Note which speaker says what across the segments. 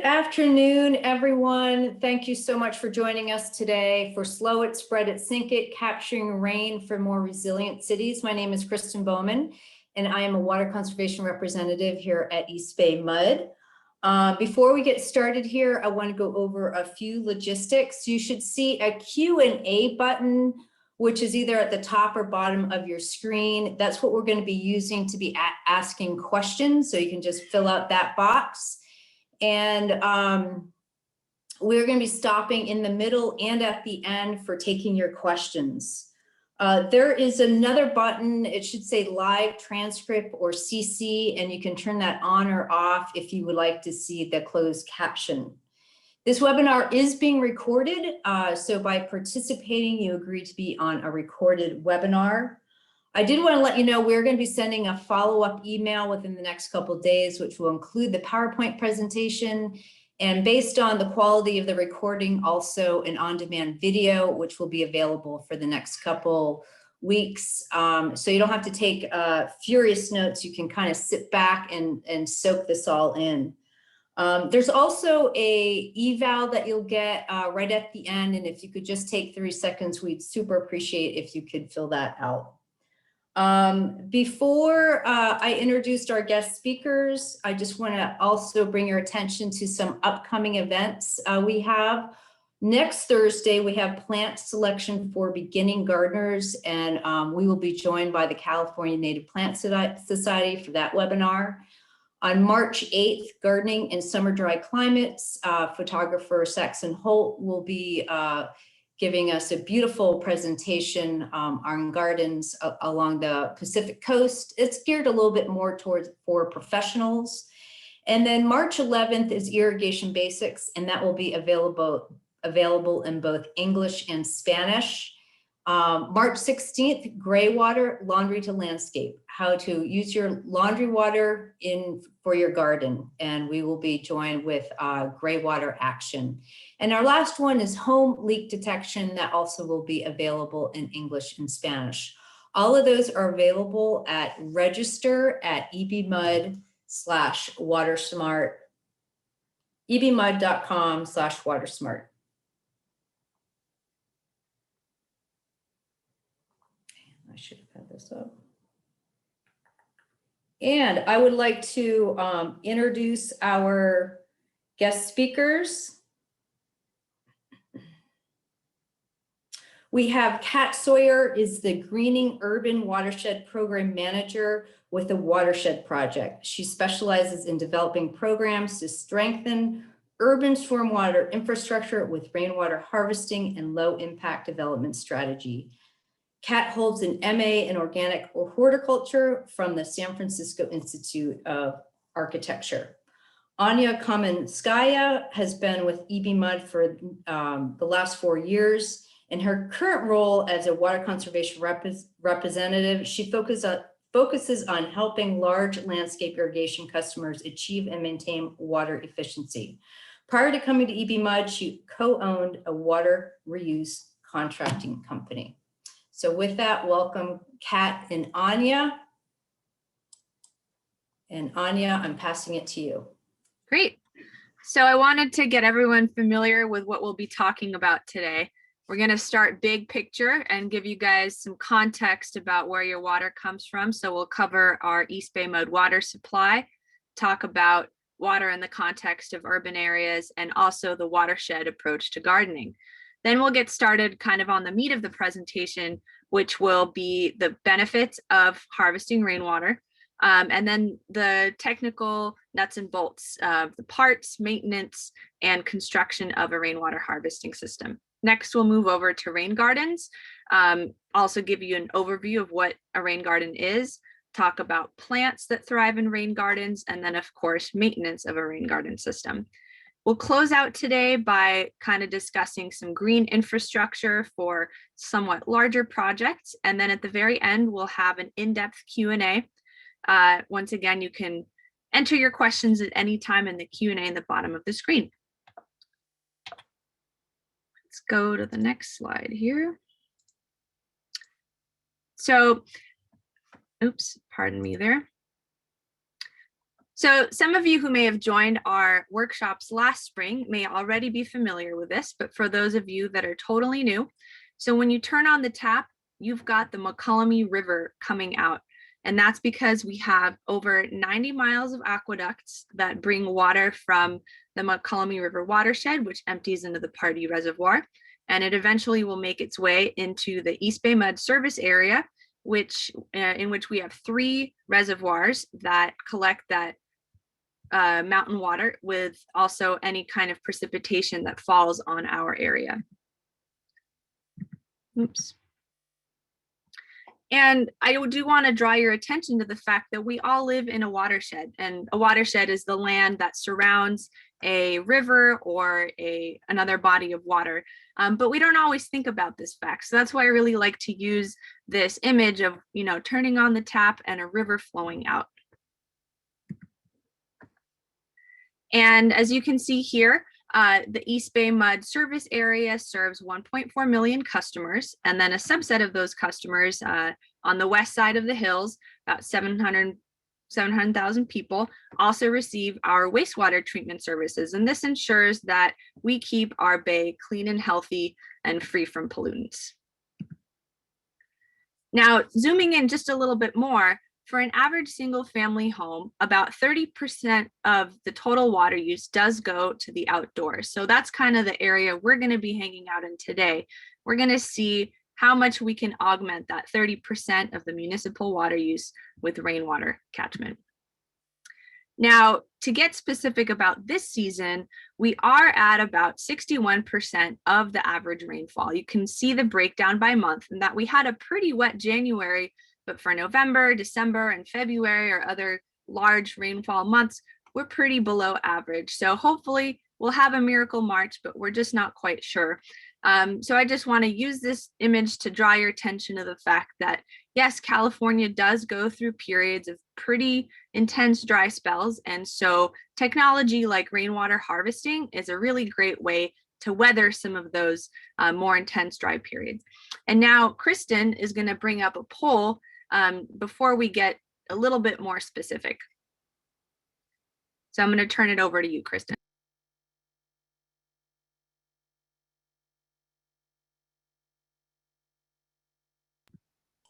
Speaker 1: Good afternoon, everyone. Thank you so much for joining us today for Slow It, Spread It, Sink It, Capturing Rain for More Resilient Cities. My name is Kristen Bowman, and I am a water conservation representative here at EBMUD. Before we get started here, I want to go over a few logistics. You should see a Q&A button, which is either at the top or bottom of your screen. That's what we're going to be using to be asking questions. So you can just fill out that box. And we're going to be stopping in the middle and at the end for taking your questions. There is another button. It should say live transcript or CC, and you can turn that on or off if you would like to see the closed caption. This webinar is being recorded, so by participating, you agree to be on a recorded webinar. I did want to let you know we're going to be sending a follow-up email within the next couple of days, which will include the PowerPoint presentation, and based on the quality of the recording, also an on-demand video, which will be available for the next couple weeks. So you don't have to take furious notes. You can kind of sit back and soak this all in. There's also a eval that you'll get right at the end, and if you could just take 3 seconds, we'd super appreciate if you could fill that out. Before I introduced our guest speakers, I just want to also bring your attention to some upcoming events we have. Next Thursday, we have plant selection for beginning gardeners, and we will be joined by the California Native Plant Society for that webinar. On March 8th, Gardening in Summer Dry Climates, photographer Saxon Holt will be giving us a beautiful presentation on gardens along the Pacific coast. It's geared a little bit more towards for professionals. And then March 11th is Irrigation Basics, and that will be available in both English and Spanish. March 16th, Gray Water, Laundry to Landscape, how to use your laundry water for your garden. And we will be joined with Gray Water Action. And our last one is Home Leak Detection, that also will be available in English and Spanish. All of those are available at register at EBMUD/WaterSmart, ebmud.com/WaterSmart. I should have had this up. And I would like to introduce our guest speakers. We have Kat Sawyer, is the Greening Urban Watershed Program Manager with the Watershed Project. She specializes in developing programs to strengthen urban stormwater infrastructure with rainwater harvesting and low impact development strategy. Kat holds an MA in Organic Horticulture from the San Francisco Institute of Architecture. Anya Kamenskaya has been with EBMUD for the last 4 years. In her current role as a water conservation representative, she focuses on helping large landscape irrigation customers achieve and maintain water efficiency. Prior to coming to EBMUD, she co-owned a water reuse contracting company. So with that, welcome Kat and Anya. And Anya, I'm passing it to you.
Speaker 2: Great. So I wanted to get everyone familiar with what we'll be talking about today. We're going to start big picture and give you guys some context about where your water comes from. So we'll cover our East Bay Mud water supply, talk about water in the context of urban areas, and also the watershed approach to gardening. Then we'll get started kind of on the meat of the presentation, which will be the benefits of harvesting rainwater, and then the technical nuts and bolts of the parts, maintenance, and construction of a rainwater harvesting system. Next, we'll move over to rain gardens, also give you an overview of what a rain garden is, talk about plants that thrive in rain gardens, and then, of course, maintenance of a rain garden system. We'll close out today by kind of discussing some green infrastructure for somewhat larger projects. And then at the very end, we'll have an in-depth Q&A. Once again, you can enter your questions at any time in the Q&A in the bottom of the screen. Let's go to the next slide here. So, oops, pardon me there. So some of you who may have joined our workshops last spring may already be familiar with this, but for those of you that are totally new, so when you turn on the tap, you've got the McCollum River coming out. And that's because we have over 90 miles of aqueducts that bring water from the McCollum River watershed, which empties into the Pardee Reservoir. And it eventually will make its way into the EBMUD service area, in which we have 3 reservoirs that collect that mountain water with also any kind of precipitation that falls on our area. Oops. And I do want to draw your attention to the fact that we all live in a watershed, and a watershed is the land that surrounds a river or another body of water. But we don't always think about this fact. So that's why I really like to use this image of, turning on the tap and a river flowing out. And as you can see here, the EBMUD service area serves 1.4 million customers, and then a subset of those customers on the west side of the hills, about 700,000 people, also receive our wastewater treatment services. And this ensures that we keep our bay clean and healthy and free from pollutants. Now, zooming in just a little bit more, for an average single family home, about 30% of the total water use does go to the outdoors. So that's kind of the area we're going to be hanging out in today. We're going to see how much we can augment that 30% of the municipal water use with rainwater catchment. Now, to get specific about this season, we are at about 61% of the average rainfall. You can see the breakdown by month, and that we had a pretty wet January, but for November, December, and February, or other large rainfall months, we're pretty below average. So hopefully we'll have a miracle March, but we're just not quite sure. So I just want to use this image to draw your attention to the fact that, yes, California does go through periods of pretty intense dry spells. And so technology like rainwater harvesting is a really great way to weather some of those more intense dry periods. And now Kristen is going to bring up a poll before we get a little bit more specific. So I'm going to turn it over to you, Kristen.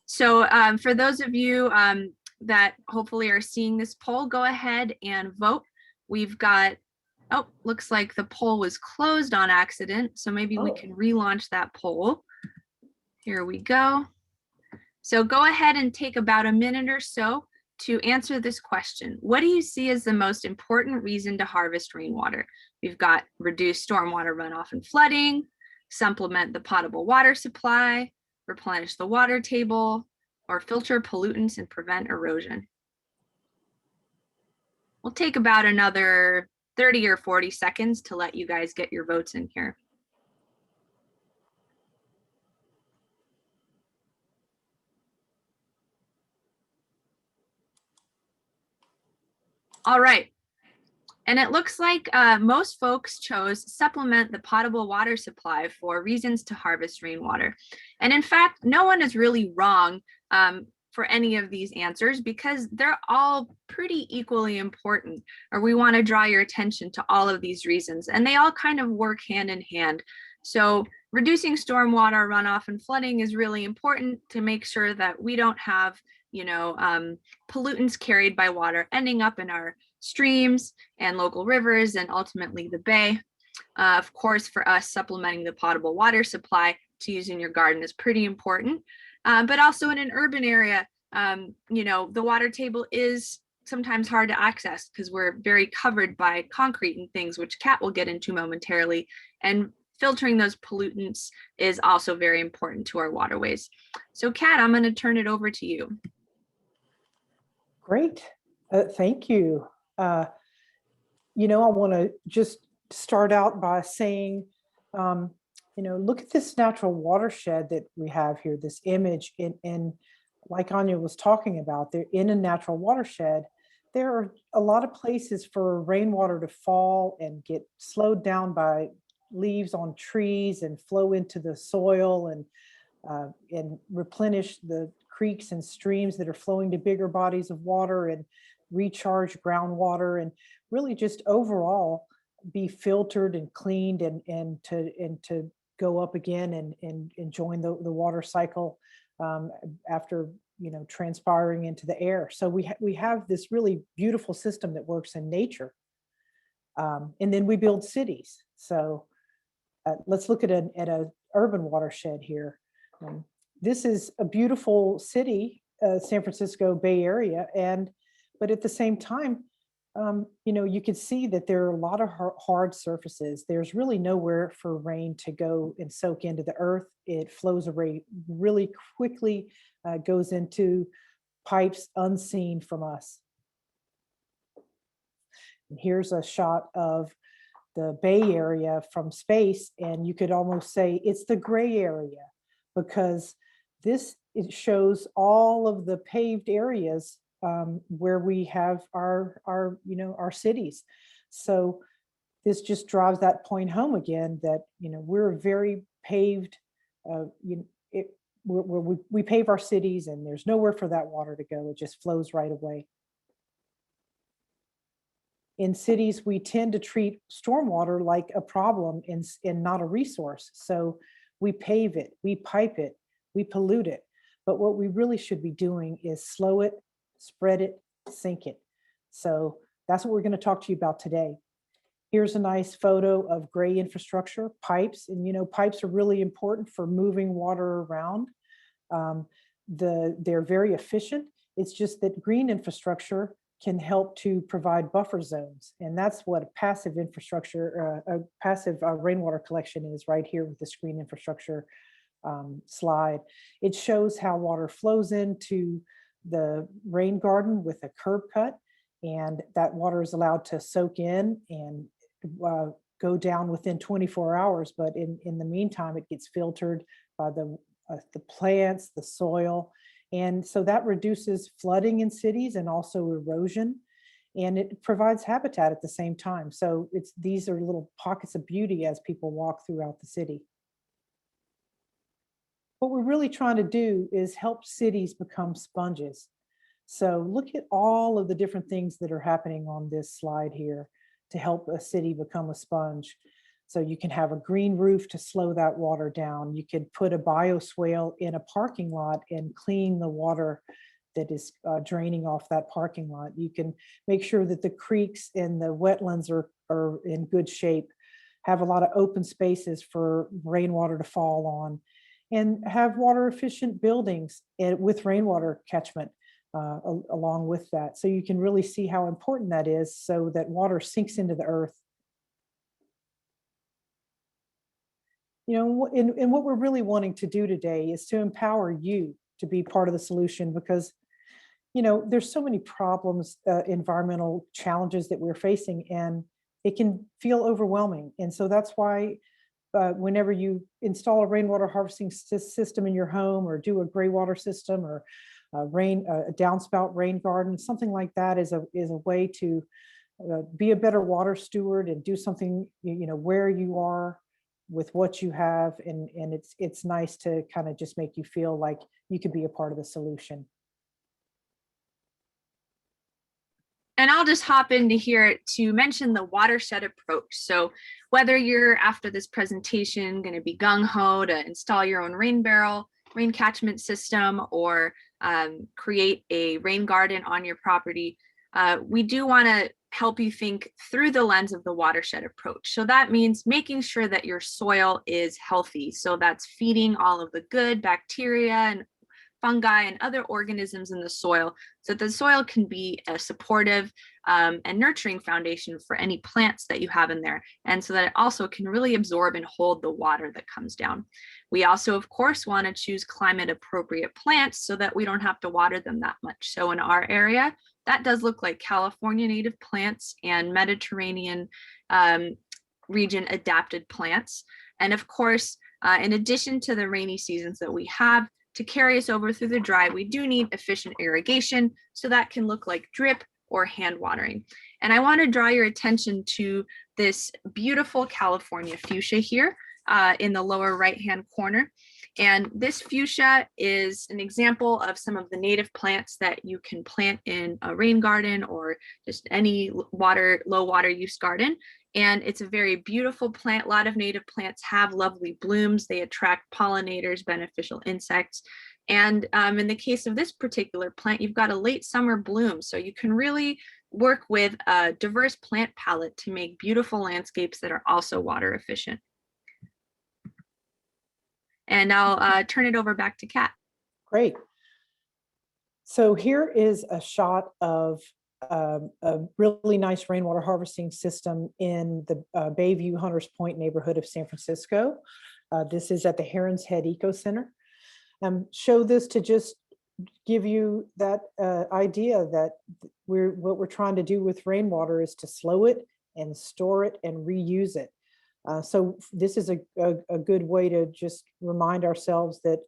Speaker 2: So for those of you that hopefully are seeing this poll, go ahead and vote. We've got, oh, looks like the poll was closed on accident. So maybe we can relaunch that poll. Here we go. So go ahead and take about a minute or so to answer this question. What do you see as the most important reason to harvest rainwater? We've got reduce stormwater runoff and flooding, supplement the potable water supply, replenish the water table, or filter pollutants and prevent erosion. We'll take about another 30 or 40 seconds to let you guys get your votes in here. All right. And it looks like most folks chose supplement the potable water supply for reasons to harvest rainwater. And in fact, no one is really wrong for any of these answers because they're all pretty equally important, or we want to draw your attention to all of these reasons. And they all kind of work hand in hand. So reducing stormwater runoff and flooding is really important to make sure that we don't have, pollutants carried by water ending up in our streams and local rivers and ultimately the bay. Of course, for us, supplementing the potable water supply to use in your garden is pretty important. But also in an urban area, the water table is sometimes hard to access because we're very covered by concrete and things, which Kat will get into momentarily. And filtering those pollutants is also very important to our waterways. So Kat, I'm going to turn it over to you.
Speaker 3: Great. Thank you. I want to just start out by saying, look at this natural watershed that we have here, this image in like Anya was talking about, they're in a natural watershed. There are a lot of places for rainwater to fall and get slowed down by leaves on trees and flow into the soil and replenish the creeks and streams that are flowing to bigger bodies of water. And recharge groundwater and really just overall be filtered and cleaned and to go up again and join the water cycle after transpiring into the air. So we have this really beautiful system that works in nature. And then we build cities. So let's look at a urban watershed here. This is a beautiful city, San Francisco Bay Area, but at the same time, you can see that there are a lot of hard surfaces. There's really nowhere for rain to go and soak into the earth. It flows away really quickly, goes into pipes unseen from us. And here's a shot of the Bay Area from space, and you could almost say it's the gray area, because it shows all of the paved areas where we have our cities. So this just drives that point home again that we're a very paved. We pave our cities, and there's nowhere for that water to go. It just flows right away. In cities, we tend to treat stormwater like a problem and not a resource. So we pave it, we pipe it, we pollute it. But what we really should be doing is slow it, spread it, sink it. So that's what we're going to talk to you about today. Here's a nice photo of gray infrastructure, pipes. And pipes are really important for moving water around. They're very efficient. It's just that green infrastructure can help to provide buffer zones. And that's what a passive infrastructure, a passive rainwater collection is right here with this green infrastructure slide. It shows how water flows into the rain garden with a curb cut, and that water is allowed to soak in and go down within 24 hours. But in the meantime, it gets filtered by the plants, the soil. And so that reduces flooding in cities and also erosion, and it provides habitat at the same time. So these are little pockets of beauty as people walk throughout the city. What we're really trying to do is help cities become sponges. So look at all of the different things that are happening on this slide here to help a city become a sponge. So you can have a green roof to slow that water down. You could put a bioswale in a parking lot and clean the water that is draining off that parking lot. You can make sure that the creeks and the wetlands are in good shape, have a lot of open spaces for rainwater to fall on, and have water efficient buildings with rainwater catchment along with that. So you can really see how important that is, so that water sinks into the earth. And what we're really wanting to do today is to empower you to be part of the solution, because there's so many problems, environmental challenges that we're facing, and it can feel overwhelming. And so that's why whenever you install a rainwater harvesting system in your home, or do a gray water system, or a downspout rain garden, something like that is a way to be a better water steward and do something where you are with what you have, and it's nice to kind of just make you feel like you could be a part of the solution.
Speaker 2: And I'll just hop into here to mention the Watershed Approach. So whether you're, after this presentation, going to be gung-ho to install your own rain barrel, rain catchment system, or create a rain garden on your property, we do want to help you think through the lens of the Watershed Approach. So that means making sure that your soil is healthy. So that's feeding all of the good bacteria and fungi and other organisms in the soil, so that the soil can be a supportive and nurturing foundation for any plants that you have in there, and so that it also can really absorb and hold the water that comes down. We also, of course, want to choose climate appropriate plants so that we don't have to water them that much. So in our area, that does look like California native plants and Mediterranean region adapted plants. And of course, in addition to the rainy seasons that we have, to carry us over through the dry, we do need efficient irrigation. So that can look like drip or hand watering. And I want to draw your attention to this beautiful California fuchsia here in the lower right-hand corner. And this fuchsia is an example of some of the native plants that you can plant in a rain garden or just any low water use garden. And it's a very beautiful plant. A lot of native plants have lovely blooms. They attract pollinators, beneficial insects. And in the case of this particular plant, you've got a late summer bloom. So you can really work with a diverse plant palette to make beautiful landscapes that are also water efficient. And I'll turn it over back to Kat.
Speaker 3: Great. So here is a shot of a really nice rainwater harvesting system in the Bayview Hunters Point neighborhood of San Francisco. This is at the Heron's Head Eco Center. Show this to just give you that idea that what we're trying to do with rainwater is to slow it and store it and reuse it. So this is a good way to just remind ourselves that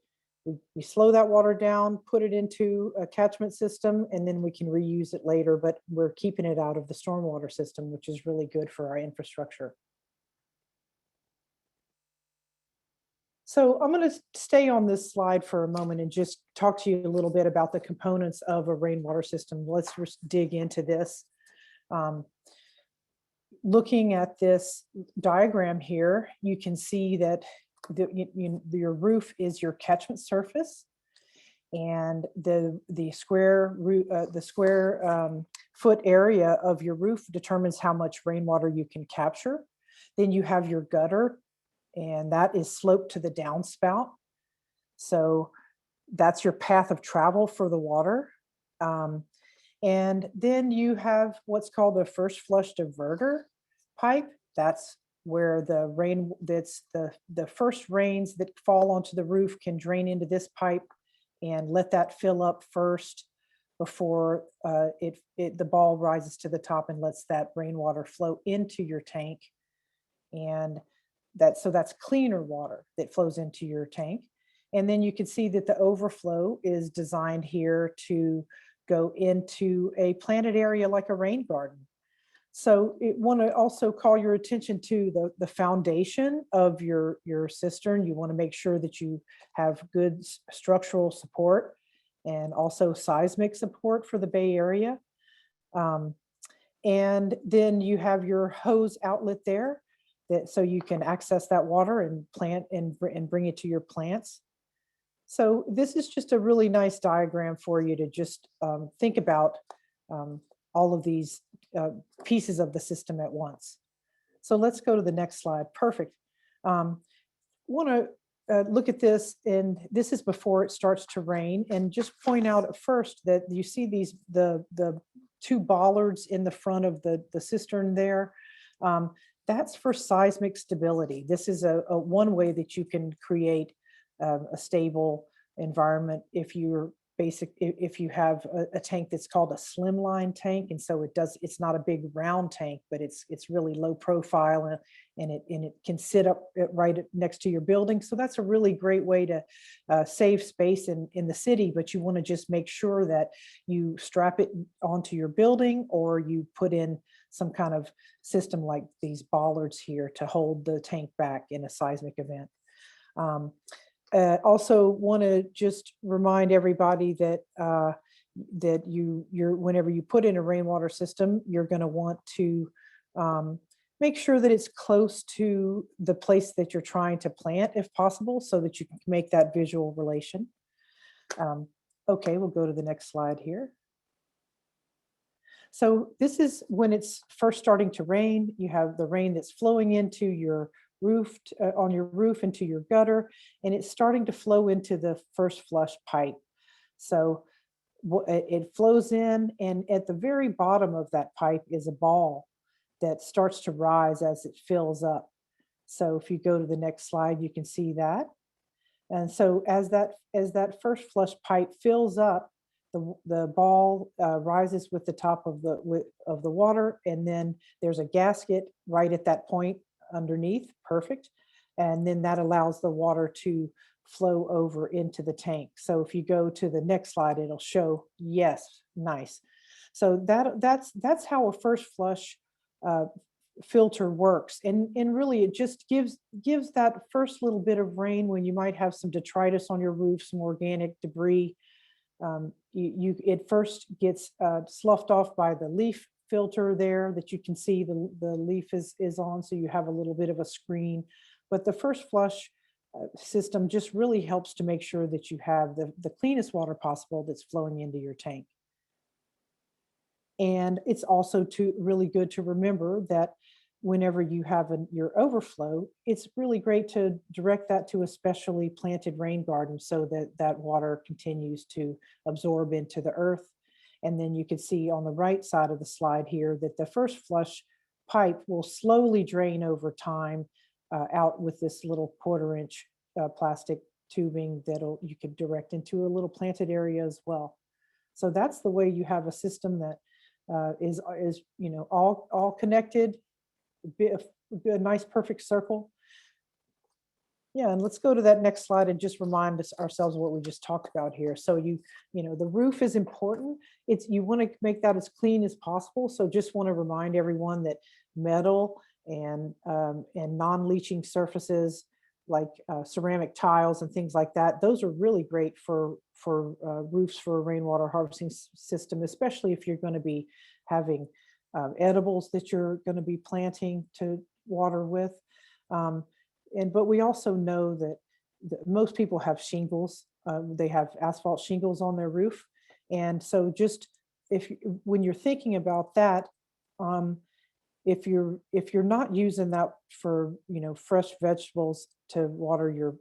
Speaker 3: we slow that water down, put it into a catchment system, and then we can reuse it later, but we're keeping it out of the stormwater system, which is really good for our infrastructure. So I'm going to stay on this slide for a moment and just talk to you a little bit about the components of a rainwater system. Let's just dig into this. Looking at this diagram here, you can see that your roof is your catchment surface, and the square foot area of your roof determines how much rainwater you can capture. Then you have your gutter, and that is sloped to the downspout. So that's your path of travel for the water. And then you have what's called a first flush diverter pipe. That's where the first rains that fall onto the roof can drain into this pipe and let that fill up first before the ball rises to the top and lets that rainwater flow into your tank. And so that's cleaner water that flows into your tank. And then you can see that the overflow is designed here to go into a planted area like a rain garden. So I want to also call your attention to the foundation of your cistern. You want to make sure that you have good structural support and also seismic support for the Bay Area. And then you have your hose outlet there, so you can access that water and plant and bring it to your plants. So this is just a really nice diagram for you to just think about all of these pieces of the system at once. So let's go to the next slide. Perfect. Want to look at this, and this is before it starts to rain, and just point out at first that you see the two bollards in the front of the cistern there. That's for seismic stability. This is a one way that you can create a stable environment if you have a tank that's called a slimline tank, and so it's not a big round tank, but it's really low profile, and it can sit up right next to your building. So that's a really great way to save space in the city, but you want to just make sure that you strap it onto your building, or you put in some kind of system like these bollards here to hold the tank back in a seismic event. Also want to just remind everybody that whenever you put in a rainwater system, you're going to want to make sure that it's close to the place that you're trying to plant, if possible, so that you can make that visual relation. Okay, we'll go to the next slide here. So this is when it's first starting to rain. You have the rain that's flowing into your roof, on your roof into your gutter, and it's starting to flow into the first flush pipe. So it flows in, and at the very bottom of that pipe is a ball that starts to rise as it fills up. So if you go to the next slide, you can see that. And so as that first flush pipe fills up, the ball rises with the top of the water, and then there's a gasket right at that point underneath. Perfect. And then that allows the water to flow over into the tank. So if you go to the next slide, it'll show, yes, nice. So that's how a first flush filter works. And really it just gives that first little bit of rain when you might have some detritus on your roof, some organic debris. It first gets sloughed off by the leaf filter there that you can see the leaf is on, so you have a little bit of a screen. But the first flush system just really helps to make sure that you have the cleanest water possible that's flowing into your tank. And it's also really good to remember that whenever you have your overflow, it's really great to direct that to a specially planted rain garden so that that water continues to absorb into the earth. And then you can see on the right side of the slide here that the first flush pipe will slowly drain over time out with this little 1/4 inch plastic tubing you could direct into a little planted area as well. So that's the way you have a system that is all connected, a nice perfect circle. Yeah, and let's go to that next slide and just remind ourselves what we just talked about here. So the roof is important. You want to make that as clean as possible. So just want to remind everyone that metal and non-leaching surfaces like ceramic tiles and things like that, those are really great for roofs for a rainwater harvesting system, especially if you're going to be having edibles that you're going to be planting to water with. But we also know that most people have shingles. They have asphalt shingles on their roof. And so just when you're thinking about that, if you're not using that for fresh vegetables to water your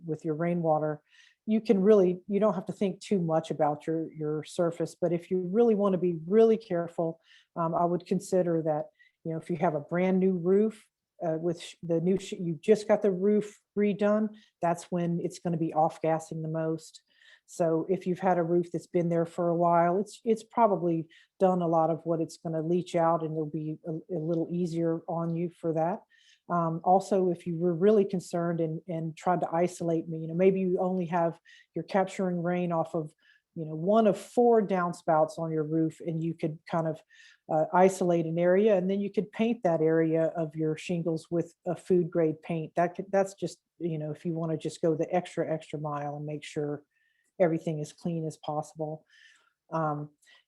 Speaker 3: with your rainwater, you don't have to think too much about your surface. But if you really want to be really careful, I would consider that if you have a brand new roof with you just got the roof redone, that's when it's going to be off gassing the most. So if you've had a roof that's been there for a while, it's probably done a lot of what it's going to leach out, and it'll be a little easier on you for that. Also, if you were really concerned and tried to isolate me, maybe you're capturing rain off of one of 4 downspouts on your roof, and you could kind of isolate an area, and then you could paint that area of your shingles with a food grade paint. That's just if you want to just go the extra mile and make sure everything as clean as possible.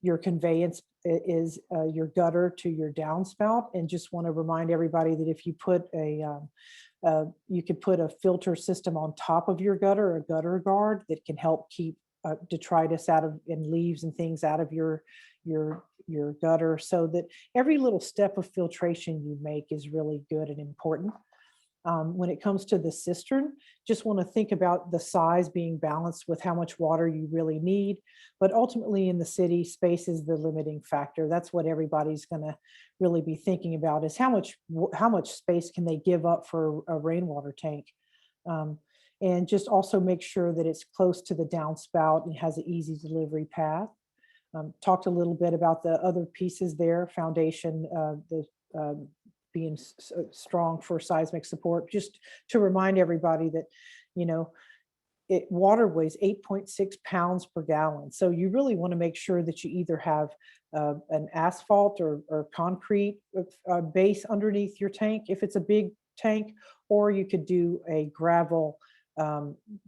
Speaker 3: Your conveyance is your gutter to your downspout, and just want to remind everybody that if you put you could put a filter system on top of your gutter, a gutter guard that can help keep detritus and leaves and things out of your gutter, so that every little step of filtration you make is really good and important. When it comes to the cistern, just want to think about the size being balanced with how much water you really need. But ultimately in the city, space is the limiting factor. That's what everybody's going to really be thinking about, is how much space can they give up for a rainwater tank. And just also make sure that it's close to the downspout and has an easy delivery path. Talked a little bit about the other pieces there, foundation, being strong for seismic support. Just to remind everybody that, water weighs 8.6 pounds per gallon. So you really want to make sure that you either have an asphalt or concrete base underneath your tank if it's a big tank, or you could do a gravel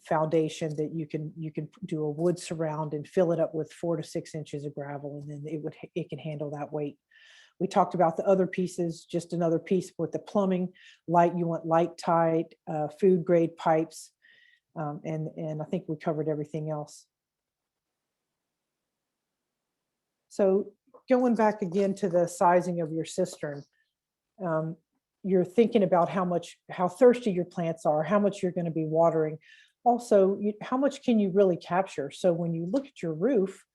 Speaker 3: foundation that you can do a wood surround and fill it up with 4 to 6 inches of gravel, and then it can handle that weight. We talked about the other pieces, just another piece with the plumbing. You want light tight, food grade pipes, and I think we covered everything else. So going back again to the sizing of your cistern, you're thinking about how thirsty your plants are, how much you're going to be watering. Also, how much can you really capture? So when you look at your roof,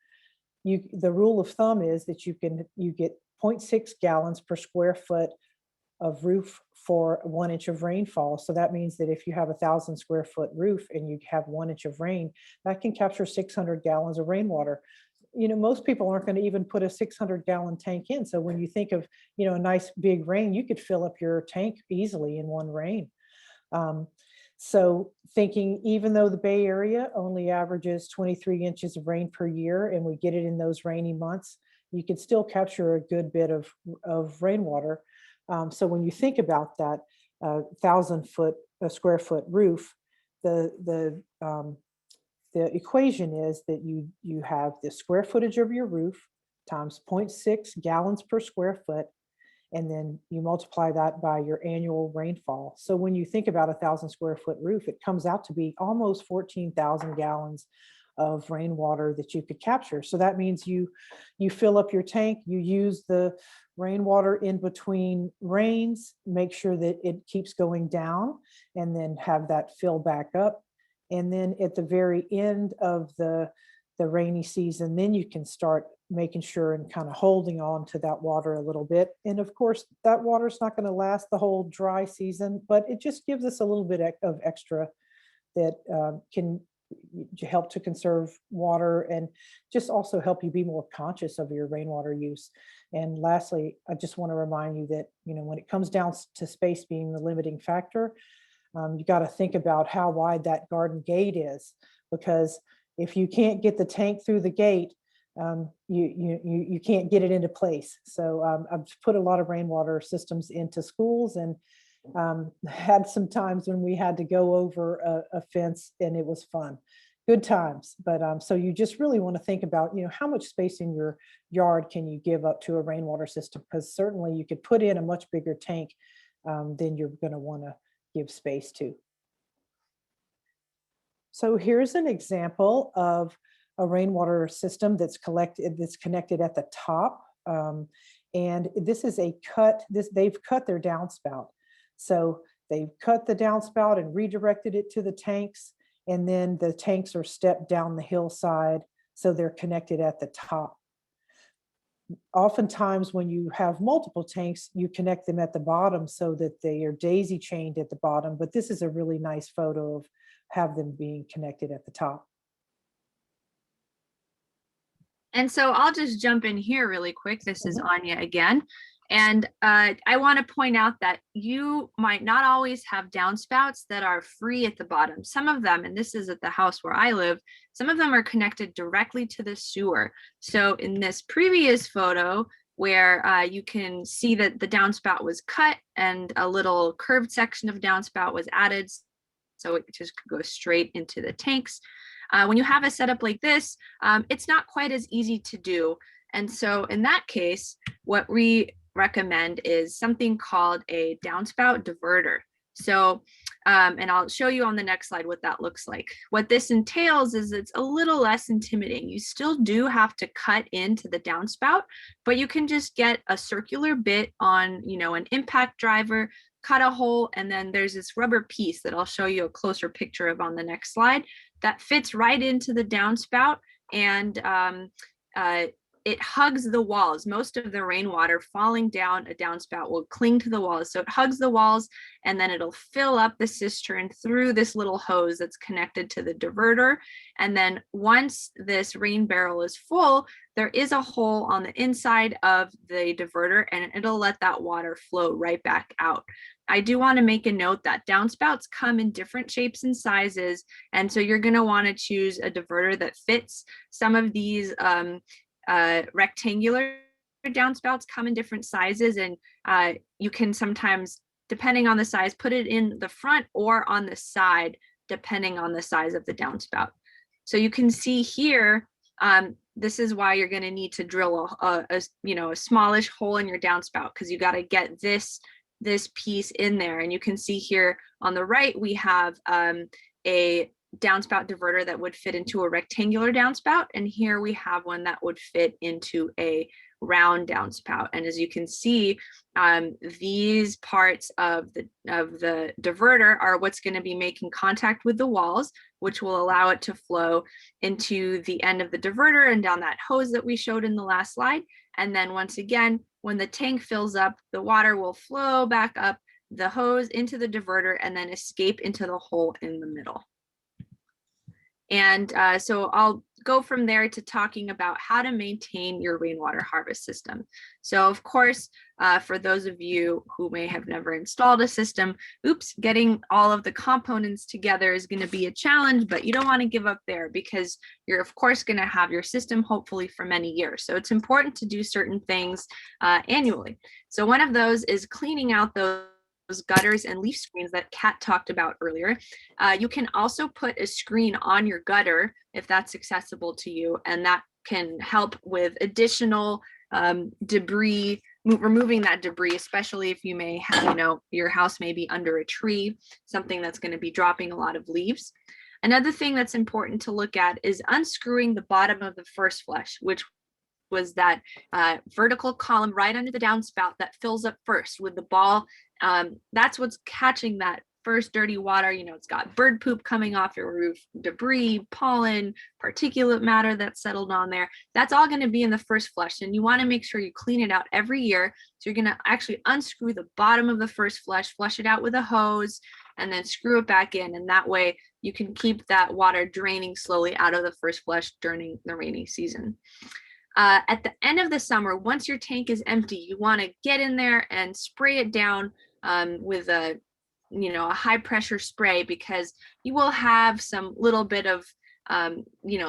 Speaker 3: the rule of thumb is that you get 0.6 gallons per square foot of roof for 1 inch of rainfall. So that means that if you have 1,000 square foot roof and you have 1 inch of rain, that can capture 600 gallons of rainwater. Most people aren't going to even put a 600-gallon tank in. So when you think of, a nice big rain, you could fill up your tank easily in one rain. So thinking, even though the Bay Area only averages 23 inches of rain per year, and we get it in those rainy months, you could still capture a good bit of rainwater. So when you think about that 1,000 square foot roof, the equation is that you have the square footage of your roof times 0.6 gallons per square foot, and then you multiply that by your annual rainfall. So when you think about 1,000 square foot roof, it comes out to be almost 14,000 gallons of rainwater that you could capture. So that means you fill up your tank, you use the rainwater in between rains, make sure that it keeps going down, and then have that fill back up. And then at the very end of the rainy season, then you can start making sure and kind of holding on to that water a little bit. And of course, that water is not going to last the whole dry season, but it just gives us a little bit of extra that can help to conserve water and just also help you be more conscious of your rainwater use. And lastly, I just want to remind you that, when it comes down to space being the limiting factor, you got to think about how wide that garden gate is, because if you can't get the tank through the gate, you can't get it into place. So I've put a lot of rainwater systems into schools, and had some times when we had to go over a fence, and it was fun. Good times. But so you just really want to think about, how much space in your yard can you give up to a rainwater system? Because certainly you could put in a much bigger tank than you're going to want to give space to. So here's an example of a rainwater system that's connected at the top. And this is they've cut their downspout. So they've cut the downspout and redirected it to the tanks. And then the tanks are stepped down the hillside, so they're connected at the top. Oftentimes when you have multiple tanks, you connect them at the bottom so that they are daisy chained at the bottom. But this is a really nice photo of have them being connected at the top.
Speaker 2: And so I'll just jump in here really quick. This is Anya again. And I want to point out that you might not always have downspouts that are free at the bottom. Some of them, and this is at the house where I live, some of them are connected directly to the sewer. So in this previous photo, where you can see that the downspout was cut and a little curved section of downspout was added, so it just could go straight into the tanks. When you have a setup like this, it's not quite as easy to do. And so in that case, what we recommend is something called a downspout diverter. So, and I'll show you on the next slide what that looks like. What this entails is it's a little less intimidating. You still do have to cut into the downspout, but you can just get a circular bit on, an impact driver, cut a hole, and then there's this rubber piece that I'll show you a closer picture of on the next slide that fits right into the downspout, and it hugs the walls. Most of the rainwater falling down a downspout will cling to the walls. So it hugs the walls, and then it'll fill up the cistern through this little hose that's connected to the diverter. And then once this rain barrel is full, there is a hole on the inside of the diverter, and it'll let that water flow right back out. I do want to make a note that downspouts come in different shapes and sizes. And so you're going to want to choose a diverter that fits. Some of these rectangular downspouts come in different sizes, and you can sometimes, depending on the size, put it in the front or on the side, depending on the size of the downspout. So you can see here, this is why you're going to need to drill a smallish hole in your downspout, because you got to get this piece in there. And you can see here on the right, we have a downspout diverter that would fit into a rectangular downspout, and here we have one that would fit into a round downspout. And as you can see, these parts of the diverter are what's going to be making contact with the walls, which will allow it to flow into the end of the diverter and down that hose that we showed in the last slide. And then once again, when the tank fills up, the water will flow back up the hose into the diverter and then escape into the hole in the middle. And so I'll go from there to talking about how to maintain your rainwater harvest system. So of course, for those of you who may have never installed a system, getting all of the components together is going to be a challenge, but you don't want to give up there because you're of course going to have your system hopefully for many years. So it's important to do certain things annually. So one of those is cleaning out those gutters and leaf screens that Kat talked about earlier. You can also put a screen on your gutter if that's accessible to you, and that can help with additional debris, removing that debris, especially if you may have, your house may be under a tree, something that's going to be dropping a lot of leaves. Another thing that's important to look at is unscrewing the bottom of the first flush, which was that vertical column right under the downspout that fills up first with the ball. That's what's catching that first dirty water. It's got bird poop coming off your roof, debris, pollen, particulate matter that's settled on there. That's all going to be in the first flush, and you want to make sure you clean it out every year. So you're going to actually unscrew the bottom of the first flush, flush it out with a hose, and then screw it back in, and that way you can keep that water draining slowly out of the first flush during the rainy season. At the end of the summer, once your tank is empty, you want to get in there and spray it down with a high pressure spray, because you will have some little bit of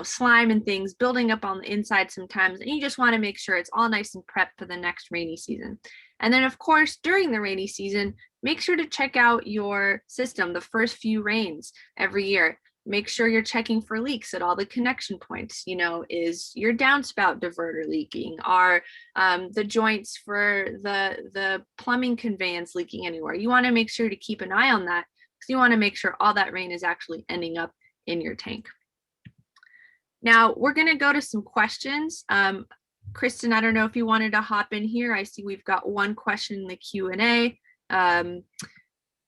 Speaker 2: slime and things building up on the inside sometimes, and you just want to make sure it's all nice and prepped for the next rainy season. And then of course, during the rainy season, make sure to check out your system the first few rains every year. Make sure you're checking for leaks at all the connection points. Is your downspout diverter leaking? Are the joints for the plumbing conveyance leaking anywhere? You want to make sure to keep an eye on that, because you want to make sure all that rain is actually ending up in your tank. Now we're going to go to some questions. Kristen, I don't know if you wanted to hop in here. I see we've got one question in the Q&A.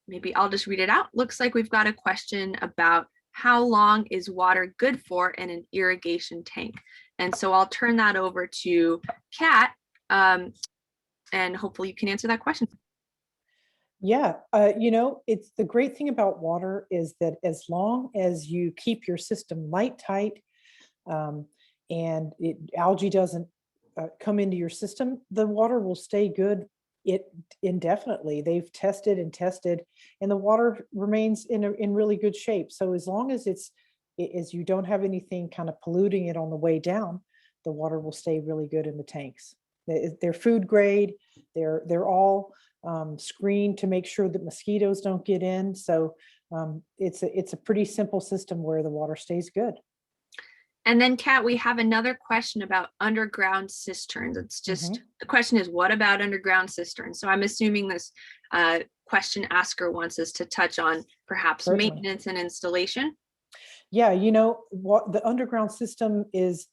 Speaker 2: Maybe I'll just read it out. Looks like we've got a question about how long is water good for in an irrigation tank? And so I'll turn that over to Kat, and hopefully you can answer that question.
Speaker 3: Yeah, it's the great thing about water is that as long as you keep your system light tight, and algae doesn't come into your system, the water will stay good indefinitely. They've tested and tested, and the water remains in really good shape. So as long as you don't have anything kind of polluting it on the way down, the water will stay really good in the tanks. They're food grade. They're all screened to make sure that mosquitoes don't get in. So it's a pretty simple system where the water stays good.
Speaker 2: And then Kat, we have another question about underground cisterns. It's just, the question is, what about underground cisterns? So I'm assuming this question asker wants us to touch on perhaps
Speaker 3: Certainly.
Speaker 2: Maintenance and installation.
Speaker 3: Yeah, what the underground system is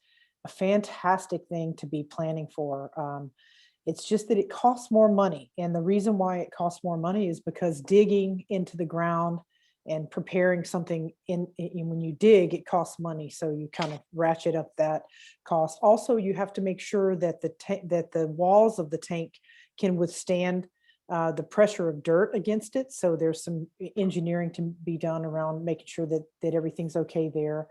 Speaker 3: a fantastic thing to be planning for. It's just that it costs more money. And the reason why it costs more money is because digging into the ground and preparing something when you dig, it costs money. So you kind of ratchet up that cost. Also, you have to make sure that the walls of the tank can withstand the pressure of dirt against it. So there's some engineering to be done around making sure that everything's okay there.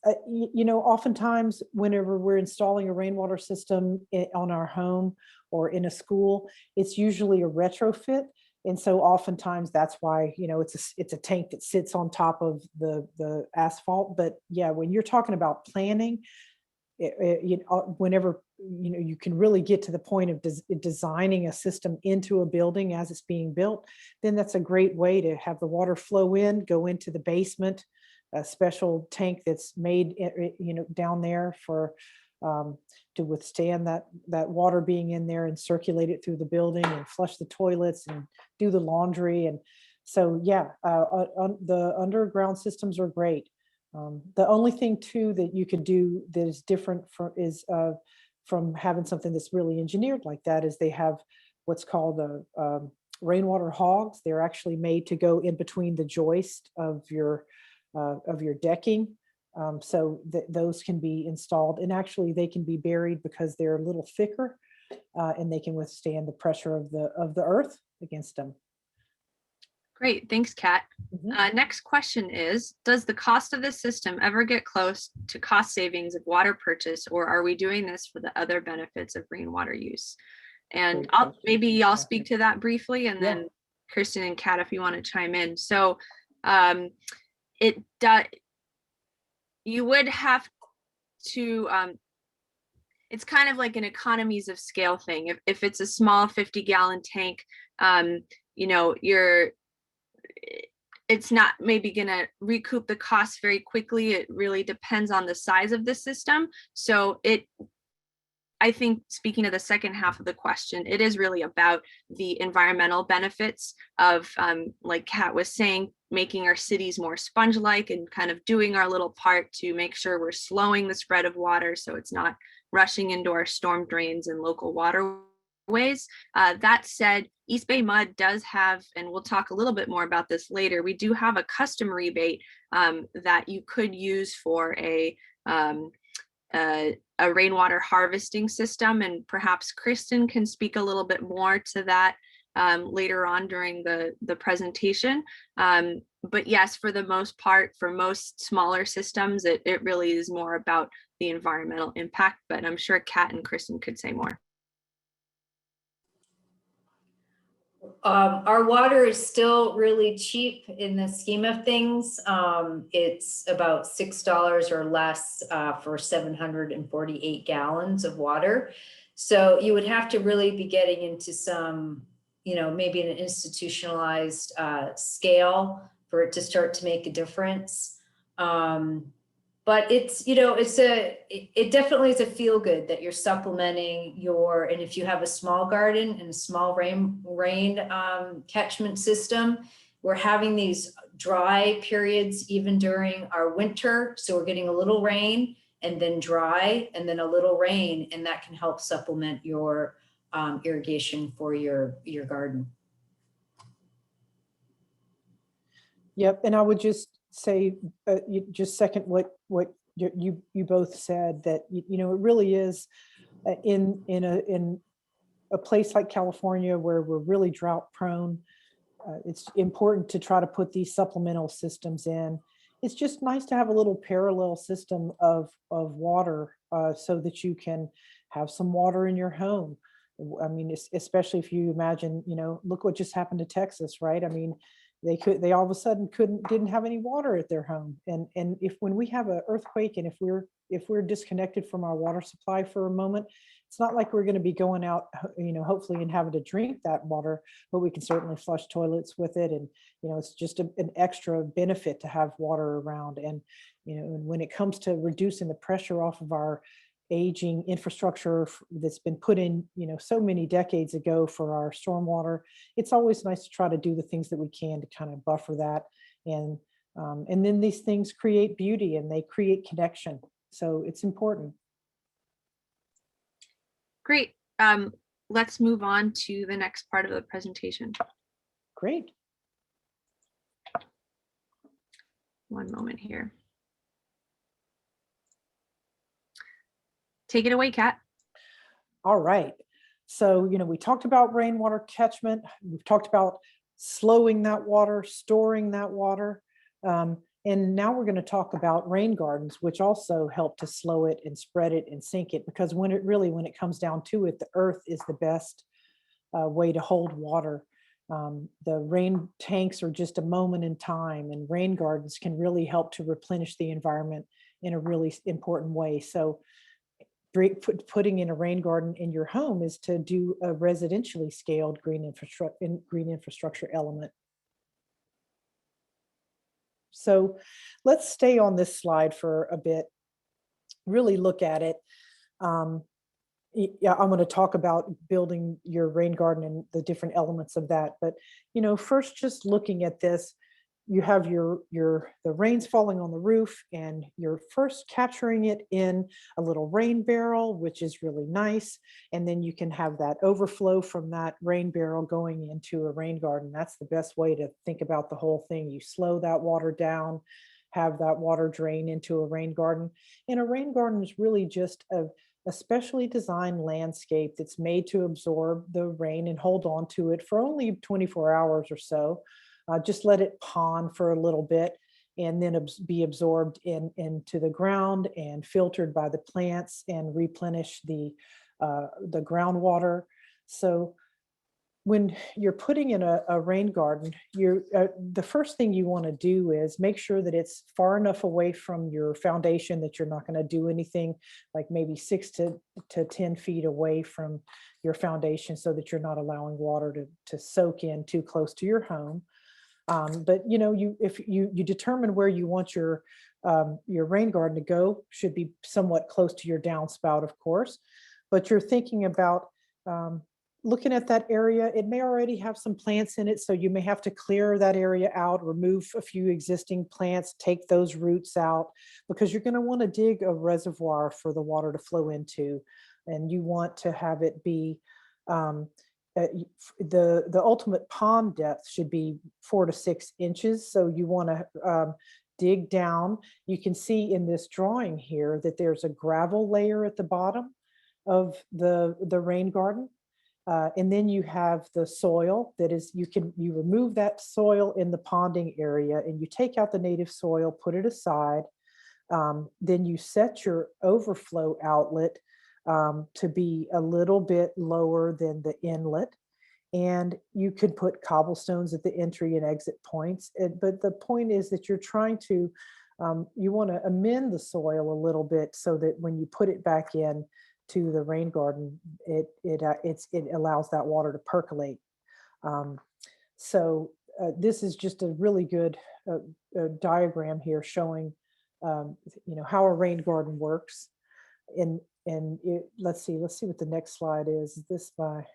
Speaker 3: Oftentimes whenever we're installing a rainwater system on our home or in a school, it's usually a retrofit. And so oftentimes that's why, it's a tank that sits on top of the asphalt. But yeah, when you're talking about planning, whenever, you can really get to the point of designing a system into a building as it's being built, then that's a great way to have the water flow in, go into the basement, a special tank that's made, down there for to withstand that water being in there and circulate it through the building and flush the toilets and do the laundry. And so, yeah, the underground systems are great. The only thing too that you can do that is different from having something that's really engineered like that is they have what's called rainwater hogs. They're actually made to go in between the joist of your decking. So those can be installed, and actually they can be buried because they're a little thicker and they can withstand the pressure of the earth against them.
Speaker 2: Great, thanks, Kat. Next question is, does the cost of this system ever get close to cost savings of water purchase, or are we doing this for the other benefits of rainwater use? And maybe I'll speak to that briefly, and then Kristen and Kat, if you want to chime in. So you would have to, it's kind of like an economies of scale thing. If it's a small 50-gallon tank, you know, it's not maybe going to recoup the cost very quickly. It really depends on the size of the system. So I think, speaking of the second half of the question, it is really about the environmental benefits of, like Kat was saying, making our cities more sponge-like and kind of doing our little part to make sure we're slowing the spread of water so it's not rushing into our storm drains and local waterways. That said, East Bay MUD does have, and we'll talk a little bit more about this later, we do have a custom rebate that you could use for a rainwater harvesting system, and perhaps Kristen can speak a little bit more to that later on during the presentation. But yes, for the most part, for most smaller systems, it really is more about the environmental impact, but I'm sure Kat and Kristen could say more.
Speaker 1: Our water is still really cheap in the scheme of things. It's about $6 or less for 748 gallons of water. So you would have to really be getting into some, you know, maybe an institutionalized scale for it to start to make a difference. But it's, you know, it definitely is a feel good that you're supplementing and if you have a small garden and a small rain catchment system, we're having these dry periods even during our winter. So we're getting a little rain and then dry and then a little rain, and that can help supplement your irrigation for your garden.
Speaker 3: Yep, and I would just say, you just second what you both said, that you know, it really is in a place like California where we're really drought prone. It's important to try to put these supplemental systems in. It's just nice to have a little parallel system of water so that you can have some water in your home. I mean, especially if you imagine, you know, look what just happened to Texas, right? I mean, they all of a sudden didn't have any water at their home. And when we have an earthquake, and if we're disconnected from our water supply for a moment, it's not like we're going to be going out, you know, hopefully and having to drink that water, but we can certainly flush toilets with it. And, you know, it's just an extra benefit to have water around. And, you know, and when it comes to reducing the pressure off of our aging infrastructure that's been put in, you know, so many decades ago for our stormwater, it's always nice to try to do the things that we can to kind of buffer that. And then these things create beauty and they create connection. So it's important.
Speaker 2: Great. Let's move on to the next part of the presentation.
Speaker 3: Great.
Speaker 2: One moment here. Take it away, Kat.
Speaker 3: All right. So, you know, we talked about rainwater catchment. We've talked about slowing that water, storing that water. And now we're going to talk about rain gardens, which also help to slow it and spread it and sink it, because when it comes down to it, the earth is the best way to hold water. The rain tanks are just a moment in time, and rain gardens can really help to replenish the environment in a really important way. So putting in a rain garden in your home is to do a residentially scaled green infrastructure element. So let's stay on this slide for a bit, really look at it. Yeah, I'm going to talk about building your rain garden and the different elements of that. But, you know, first, just looking at this, you have the rains falling on the roof, and you're first capturing it in a little rain barrel, which is really nice. And then you can have that overflow from that rain barrel going into a rain garden. That's the best way to think about the whole thing. You slow that water down, have that water drain into a rain garden. And a rain garden is really just a specially designed landscape that's made to absorb the rain and hold on to it for only 24 hours or so. Just let it pond for a little bit and then be absorbed into the ground and filtered by the plants and replenish the groundwater. So when you're putting in a rain garden, the first thing you want to do is make sure that it's far enough away from your foundation that you're not going to do anything, like maybe 6 to 10 feet away from your foundation, so that you're not allowing water to soak in too close to your home. But if you determine where you want your rain garden to go, should be somewhat close to your downspout, of course. But you're thinking about looking at that area. It may already have some plants in it, so you may have to clear that area out, remove a few existing plants, take those roots out, because you're going to want to dig a reservoir for the water to flow into, and you want to have it be the ultimate pond depth should be 4 to 6 inches. So you want to dig down. You can see in this drawing here that there's a gravel layer at the bottom of the rain garden. And then you have the soil that is, you remove that soil in the ponding area and you take out the native soil, put it aside. Then you set your overflow outlet to be a little bit lower than the inlet. And you could put cobblestones at the entry and exit points. But the point is that you're trying to, you want to amend the soil a little bit so that when you put it back in to the rain garden, it allows that water to percolate. So this is just a really good diagram here showing, how a rain garden works. Let's see what the next slide is. This by,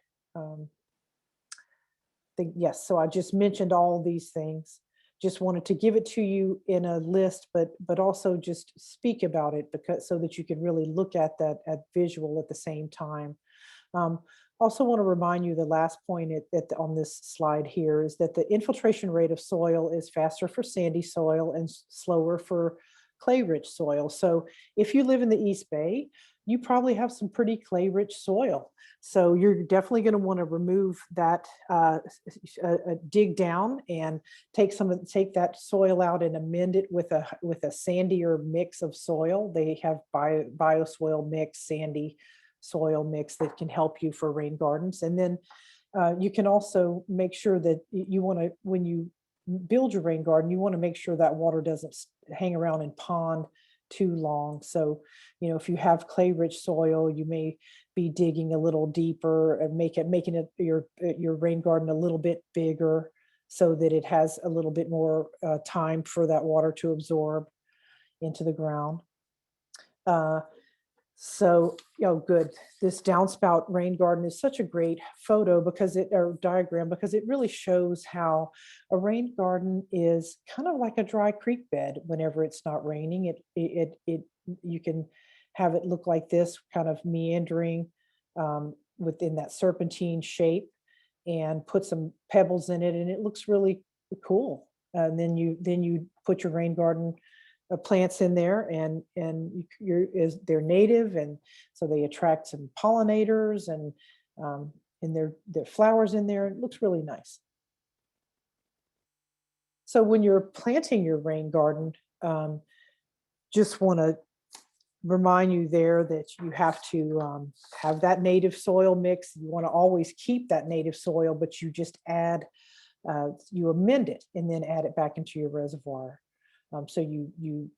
Speaker 3: yes. So I just mentioned all these things. Just wanted to give it to you in a list, but also just speak about it so that you can really look at that visual at the same time. Also want to remind you the last point on this slide here is that the infiltration rate of soil is faster for sandy soil and slower for clay-rich soil. So if you live in the East Bay, you probably have some pretty clay-rich soil. So you're definitely going to want to remove that, dig down and take that soil out and amend it with a sandier mix of soil. They have bioswale mix, sandy soil mix that can help you for rain gardens. And then you can also make sure that when you build your rain garden, you want to make sure that water doesn't hang around and pond too long. So, if you have clay-rich soil, you may be digging a little deeper and making your rain garden a little bit bigger so that it has a little bit more time for that water to absorb into the ground. So, good. This downspout rain garden is such a great diagram because it really shows how a rain garden is kind of like a dry creek bed. Whenever it's not raining, you can have it look like this, kind of meandering within that serpentine shape, and put some pebbles in it, and it looks really cool. And then you put your rain garden plants in there, and they're native, and so they attract some pollinators, and their flowers in there. It looks really nice. So when you're planting your rain garden, just want to remind you there that you have to have that native soil mix. You want to always keep that native soil, but you just you amend it and then add it back into your reservoir. So you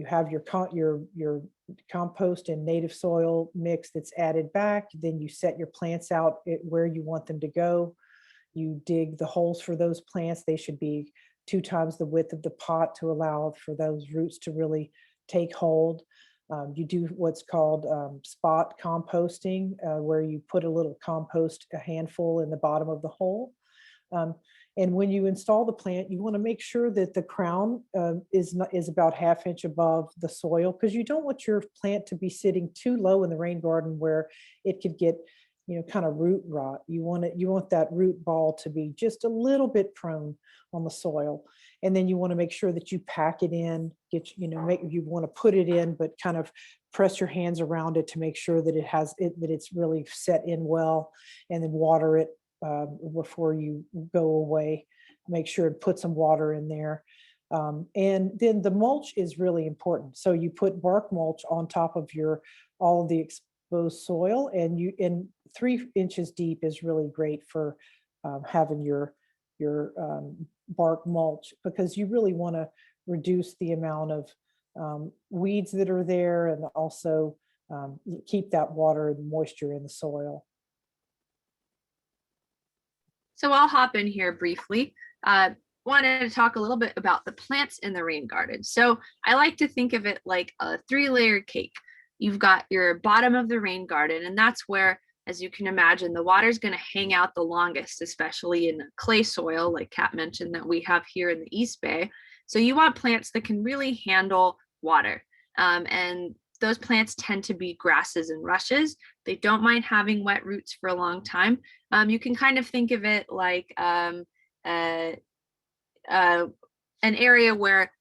Speaker 3: have your compost and native soil mix that's added back. Then you set your plants out where you want them to go. You dig the holes for those plants. They should be 2 times the width of the pot to allow for those roots to really take hold. You do what's called spot composting, where you put a little compost, a handful, in the bottom of the hole. And when you install the plant, you want to make sure that the crown is about 1/2 inch above the soil, because you don't want your plant to be sitting too low in the rain garden where it could get, kind of root rot. You want that root ball to be just a little bit prone on the soil, and then you want to make sure that you pack it in. You want to put it in, but kind of press your hands around it to make sure that it's really set in well, and then water it before you go away make sure to put some water in there. And then the mulch is really important. So you put bark mulch on top of all of the exposed soil, and 3 inches deep is really great for having your bark mulch, because you really want to reduce the amount of weeds that are there, and also keep that water and moisture in the soil.
Speaker 2: So I'll hop in here briefly. Wanted to talk a little bit about the plants in the rain garden. So I like to think of it like a 3-layer cake. You've got your bottom of the rain garden, and that's where, as you can imagine, the water is going to hang out the longest, especially in the clay soil, like Kat mentioned, that we have here in the East Bay. So you want plants that can really handle water. And those plants tend to be grasses and rushes. They don't mind having wet roots for a long time. You can kind of think of it like an area where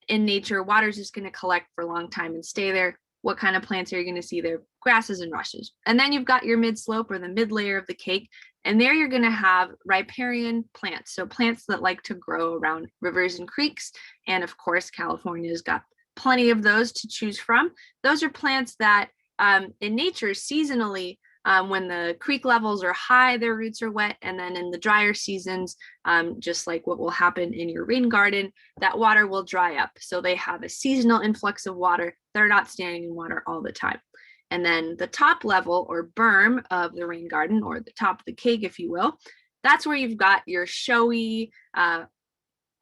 Speaker 2: in nature, water is just going to collect for a long time and stay there. What kind of plants are you going to see there? Grasses and rushes. And then you've got your mid slope, or the mid layer of the cake. And there you're going to have riparian plants. So plants that like to grow around rivers and creeks. And of course, California's got plenty of those to choose from. Those are plants that in nature seasonally, when the creek levels are high, their roots are wet. And then in the drier seasons, just like what will happen in your rain garden, that water will dry up. So they have a seasonal influx of water. They're not standing in water all the time. And then the top level, or berm, of the rain garden, or the top of the cake, if you will, that's where you've got your showy,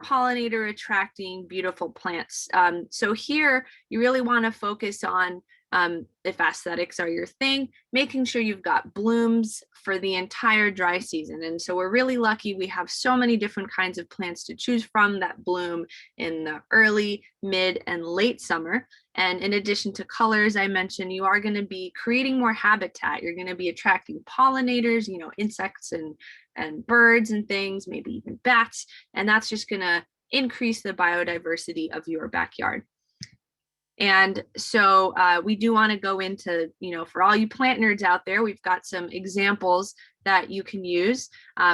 Speaker 2: pollinator attracting beautiful plants. So here you really want to focus on, if aesthetics are your thing, making sure you've got blooms for the entire dry season. And so we're really lucky we have so many different kinds of plants to choose from that bloom in the early, mid, and late summer. And in addition to colors, I mentioned, you are going to be creating more habitat. You're going to be attracting pollinators, insects and birds and things, maybe even bats. And that's just going to increase the biodiversity of your backyard. And so we do want to go into, for all you plant nerds out there, we've got some examples that you can use.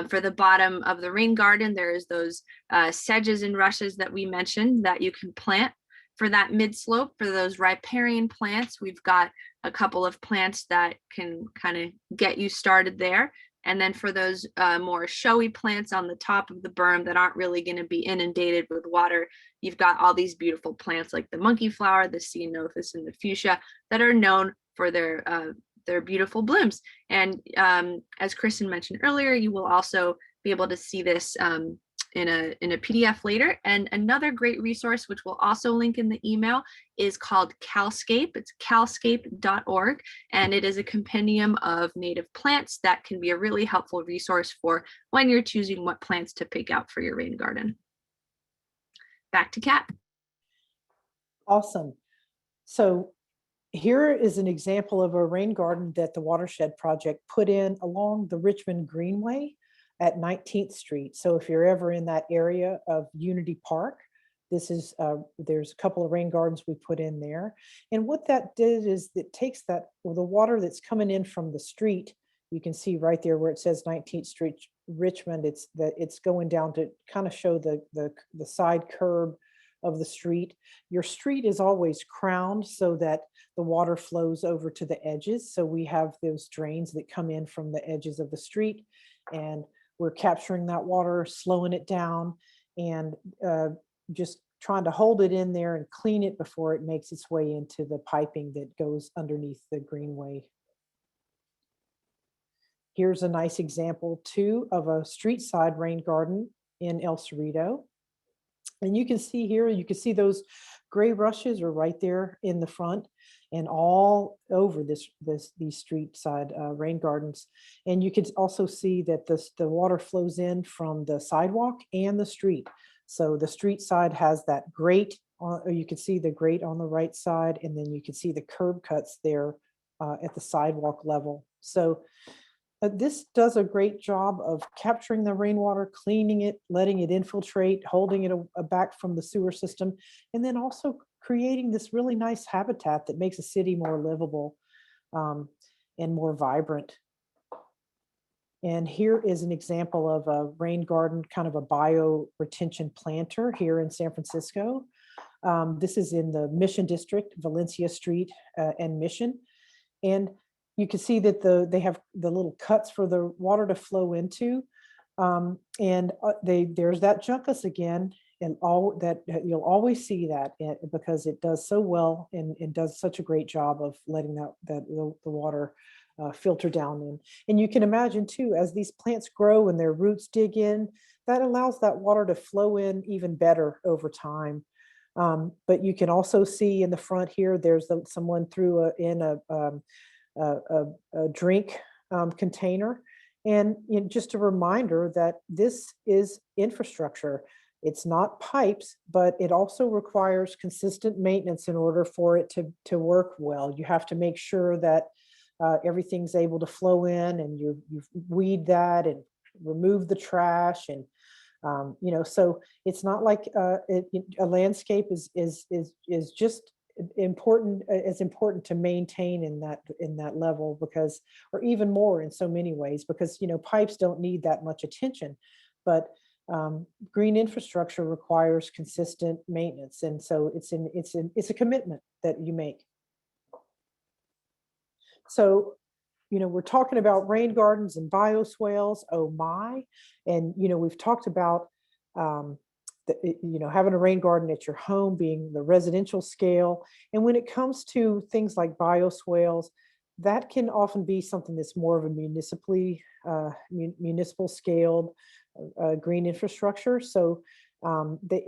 Speaker 2: For the bottom of the rain garden, there's those sedges and rushes that we mentioned that you can plant. For that mid slope, for those riparian plants, we've got a couple of plants that can kind of get you started there. And then for those more showy plants on the top of the berm that aren't really going to be inundated with water, you've got all these beautiful plants like the monkey flower, the ceanothus, and the fuchsia that are known for their beautiful blooms. And as Kristen mentioned earlier, you will also be able to see this in a PDF later. And another great resource, which we'll also link in the email, is called Calscape. It's calscape.org, and it is a compendium of native plants that can be a really helpful resource for when you're choosing what plants to pick out for your rain garden. Back to Kat.
Speaker 3: Awesome. So here is an example of a rain garden that the Watershed Project put in along the Richmond Greenway at 19th Street. So if you're ever in that area of Unity Park, this is, there's a couple of rain gardens we put in there. And what that did is it takes the water that's coming in from the street, you can see right there where it says 19th Street, Richmond, it's going down to kind of show the side curb of the street. Your street is always crowned so that the water flows over to the edges. So we have those drains that come in from the edges of the street, and we're capturing that water, slowing it down, and just trying to hold it in there and clean it before it makes its way into the piping that goes underneath the greenway. Here's a nice example too of a street side rain garden in El Cerrito. And you can see here, you can see those gray rushes are right there in the front and all over these street side rain gardens. And you can also see that the water flows in from the sidewalk and the street. So the street side has that grate, you can see the grate on the right side, and then you can see the curb cuts there at the sidewalk level. So this does a great job of capturing the rainwater, cleaning it, letting it infiltrate, holding it back from the sewer system, and then also creating this really nice habitat that makes a city more livable and more vibrant. And here is an example of a rain garden, kind of a bio retention planter here in San Francisco. This is in the Mission District, Valencia Street and Mission. And you can see that they have the little cuts for the water to flow into. There's that juncus again, and all that you'll always see that because it does so well and does such a great job of letting the water filter down in. And you can imagine too, as these plants grow and their roots dig in, that allows that water to flow in even better over time. But you can also see in the front here, there's someone threw in a drink container. And just a reminder that this is infrastructure. It's not pipes, but it also requires consistent maintenance in order for it to work well. You have to make sure that everything's able to flow in, and you weed that and remove the trash, and so it's not like a landscape is just important, as important to maintain in that level, because, or even more in so many ways, because pipes don't need that much attention, but green infrastructure requires consistent maintenance, and so it's a commitment that you make. So we're talking about rain gardens and bioswales. Oh my. And we've talked about having a rain garden at your home, being the residential scale. And when it comes to things like bioswales, that can often be something that's more of a municipal scaled green infrastructure. So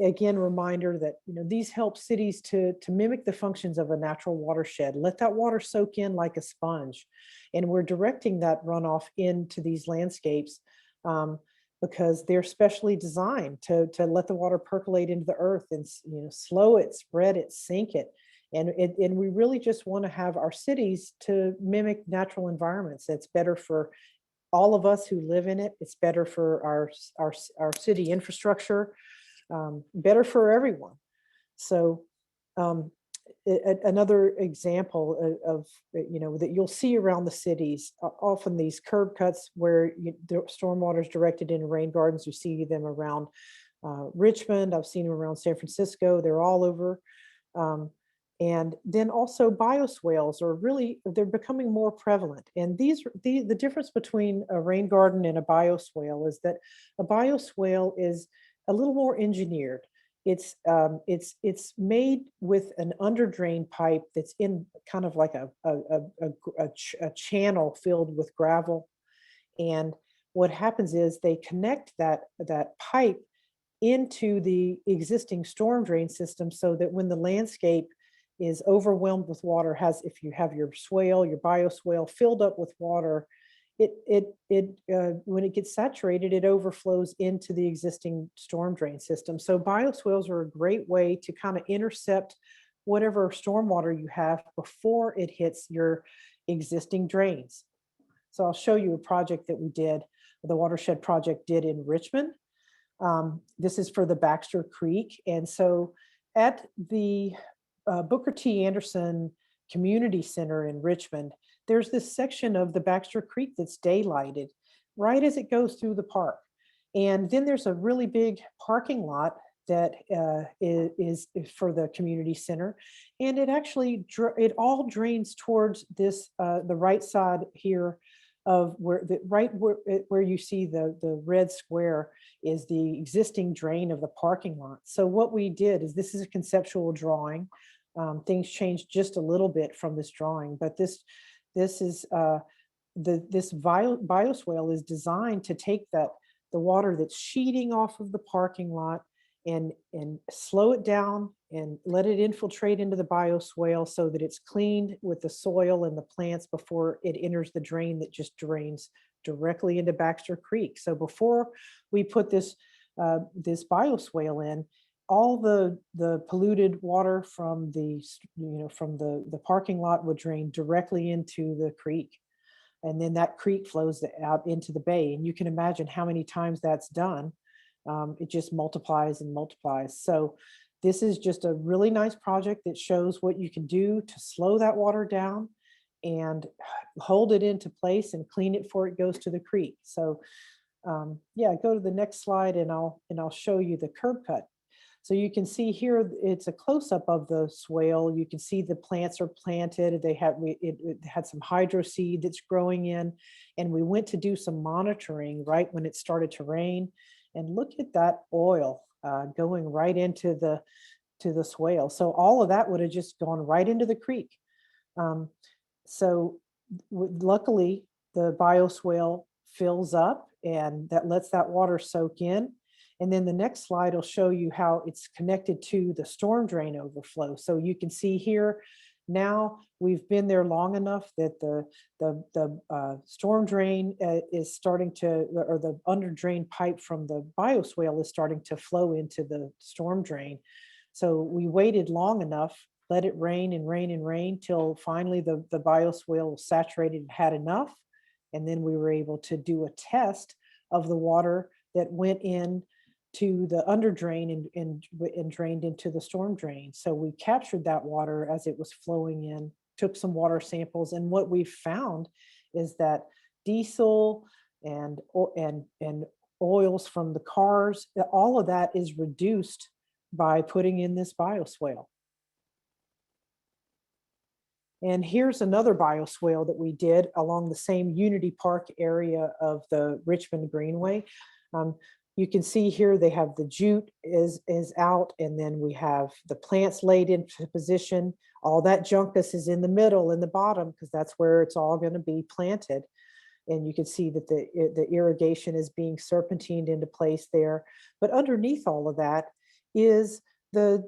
Speaker 3: again, reminder that these help cities to mimic the functions of a natural watershed. Let that water soak in like a sponge, and we're directing that runoff into these landscapes because they're specially designed to let the water percolate into the earth and slow it, spread it, sink it. And we really just want to have our cities to mimic natural environments. That's better for all of us who live in it. It's better for our city infrastructure, better for everyone. So another example of that you'll see around the cities, often these curb cuts where the stormwater is directed into rain gardens. You see them around Richmond. I've seen them around San Francisco. They're all over. And then also bioswales they're becoming more prevalent. And the difference between a rain garden and a bioswale is that a bioswale is a little more engineered. It's made with an underdrain pipe that's in kind of like a channel filled with gravel. And what happens is they connect that pipe into the existing storm drain system, so that when the landscape is overwhelmed with water, if you have your bioswale filled up with water, when it gets saturated, it overflows into the existing storm drain system. So bioswales are a great way to kind of intercept whatever stormwater you have before it hits your existing drains. So I'll show you a project that the Watershed project did in Richmond. This is for the Baxter Creek. And so at the Booker T. Anderson Community Center in Richmond, there's this section of the Baxter Creek that's daylighted right as it goes through the park. And then there's a really big parking lot that is for the community center. And it all drains towards this, the right side here of where you see the red square is the existing drain of the parking lot. So what we did is, this is a conceptual drawing. Things changed just a little bit from this drawing, but this bioswale is designed to take the water that's sheeting off of the parking lot and slow it down and let it infiltrate into the bioswale so that it's cleaned with the soil and the plants before it enters the drain that just drains directly into Baxter Creek. So before we put this bioswale in, all the polluted water from the parking lot would drain directly into the creek. And then that creek flows out into the bay. And you can imagine how many times that's done. It just multiplies and multiplies. So this is just a really nice project that shows what you can do to slow that water down and hold it into place and clean it before it goes to the creek. So yeah, go to the next slide and I'll show you the curb cut. So you can see here, it's a close-up of the swale. You can see the plants are planted. It had some hydro seed that's growing in, and we went to do some monitoring right when it started to rain. And look at that oil going right into the swale. So all of that would have just gone right into the creek. So luckily, the bioswale fills up, and that lets that water soak in. And then the next slide will show you how it's connected to the storm drain overflow. So you can see here, now we've been there long enough that the storm drain is starting to, or the under drain pipe from the bioswale is starting to flow into the storm drain. So we waited long enough, let it rain and rain and rain till finally the bioswale was saturated and had enough. And then we were able to do a test of the water that went in to the under drain and drained into the storm drain. So we captured that water as it was flowing in, took some water samples, and what we found is that diesel and oils from the cars, all of that is reduced by putting in this bioswale. And here's another bioswale that we did along the same Unity Park area of the Richmond Greenway. You can see here they have the jute is out, and then we have the plants laid into position. All that juncus is in the middle, in the bottom, because that's where it's all going to be planted. And you can see that the irrigation is being serpentined into place there. But underneath all of that is the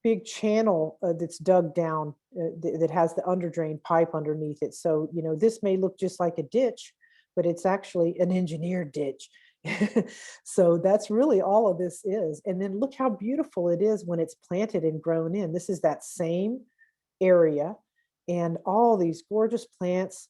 Speaker 3: big channel that's dug down that has the underdrain pipe underneath it. So, you know, this may look just like a ditch, but it's actually an engineered ditch. So that's really all of this is. And then look how beautiful it is when it's planted and grown in. This is that same area and all these gorgeous plants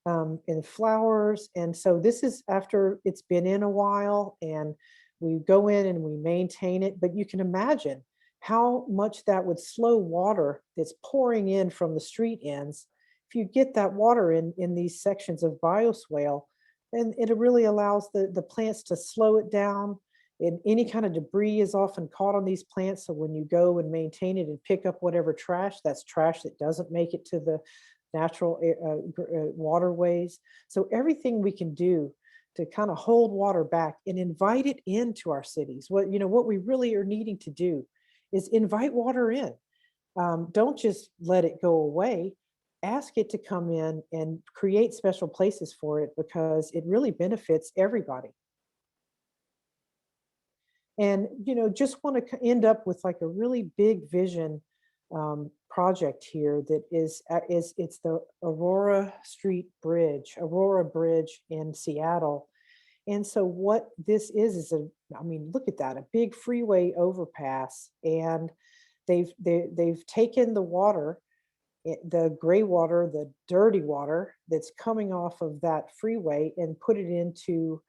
Speaker 3: and flowers. And so this is after it's been in a while, and we go in and we maintain it. But you can imagine how much that would slow water that's pouring in from the street ends. If you get that water in these sections of bioswale, then it really allows the plants to slow it down. And any kind of debris is often caught on these plants. So when you go and maintain it and pick up whatever trash, that's trash that doesn't make it to the natural waterways. So everything we can do to kind of hold water back and invite it into our cities. What we really are needing to do is invite water in. Don't just let it go away. Ask it to come in and create special places for it, because it really benefits everybody. And, just want to end up with like a really big vision project here that it's the Aurora Bridge in Seattle. And so what this is look at that, a big freeway overpass, and they've taken the water, the gray water, the dirty water that's coming off of that freeway, and put it into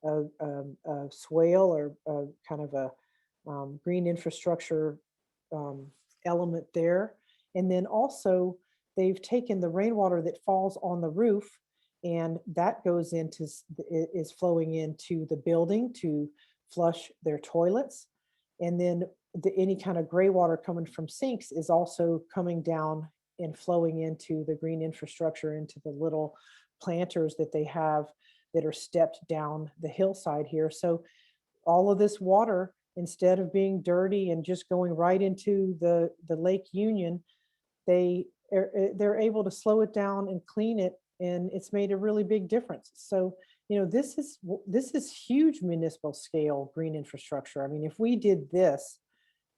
Speaker 3: a swale or a kind of a green infrastructure element there. And then also they've taken the rainwater that falls on the roof, and that goes into, is flowing into the building to flush their toilets. And then any kind of gray water coming from sinks is also coming down and flowing into the green infrastructure, into the little planters that they have that are stepped down the hillside here. So all of this water, instead of being dirty and just going right into the Lake Union, they're able to slow it down and clean it, and it's made a really big difference. So, this is huge municipal scale green infrastructure. I mean, if we did this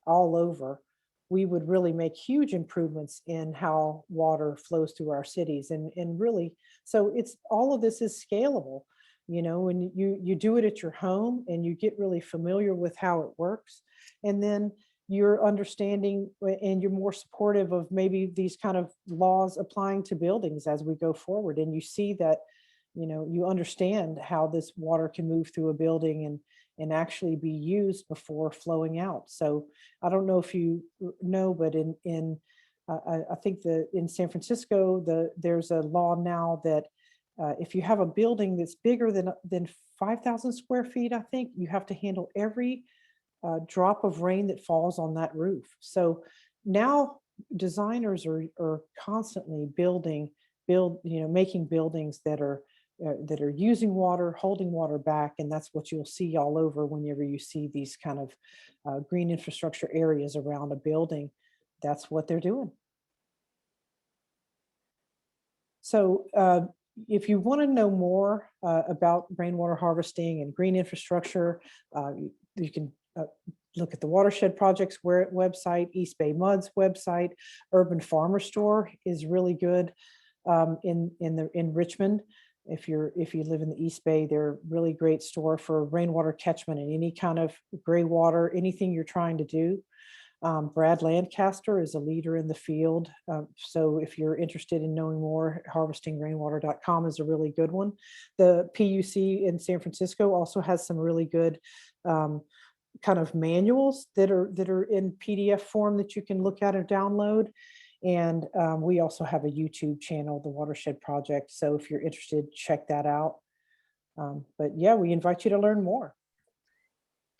Speaker 3: all over, we would really make huge improvements in how water flows through our cities. And really, so it's all of this is scalable. When you do it at your home and you get really familiar with how it works, and then you're understanding and you're more supportive of maybe these kind of laws applying to buildings as we go forward. And you see that, you understand how this water can move through a building and actually be used before flowing out. So I don't know if you know, but in I think that in San Francisco, there's a law now that if you have a building that's bigger than 5,000 square feet, I think you have to handle every drop of rain that falls on that roof. So now designers are constantly making buildings that are using water, holding water back, and that's what you'll see all over whenever you see these kind of green infrastructure areas around a building. That's what they're doing. So if you want to know more about rainwater harvesting and green infrastructure, you can look at the Watershed Project's website, EBMUD's website. Urban Farmer Store is really good in Richmond. If you live in the East Bay, they're a really great store for rainwater catchment and any kind of gray water, anything you're trying to do. Brad Lancaster is a leader in the field. So if you're interested in knowing more, harvestingrainwater.com is a really good one. The PUC in San Francisco also has some really good kind of manuals that are in PDF form that you can look at or download. And we also have a YouTube channel, the Watershed Project. So if you're interested, check that out. But yeah, we invite you to learn more.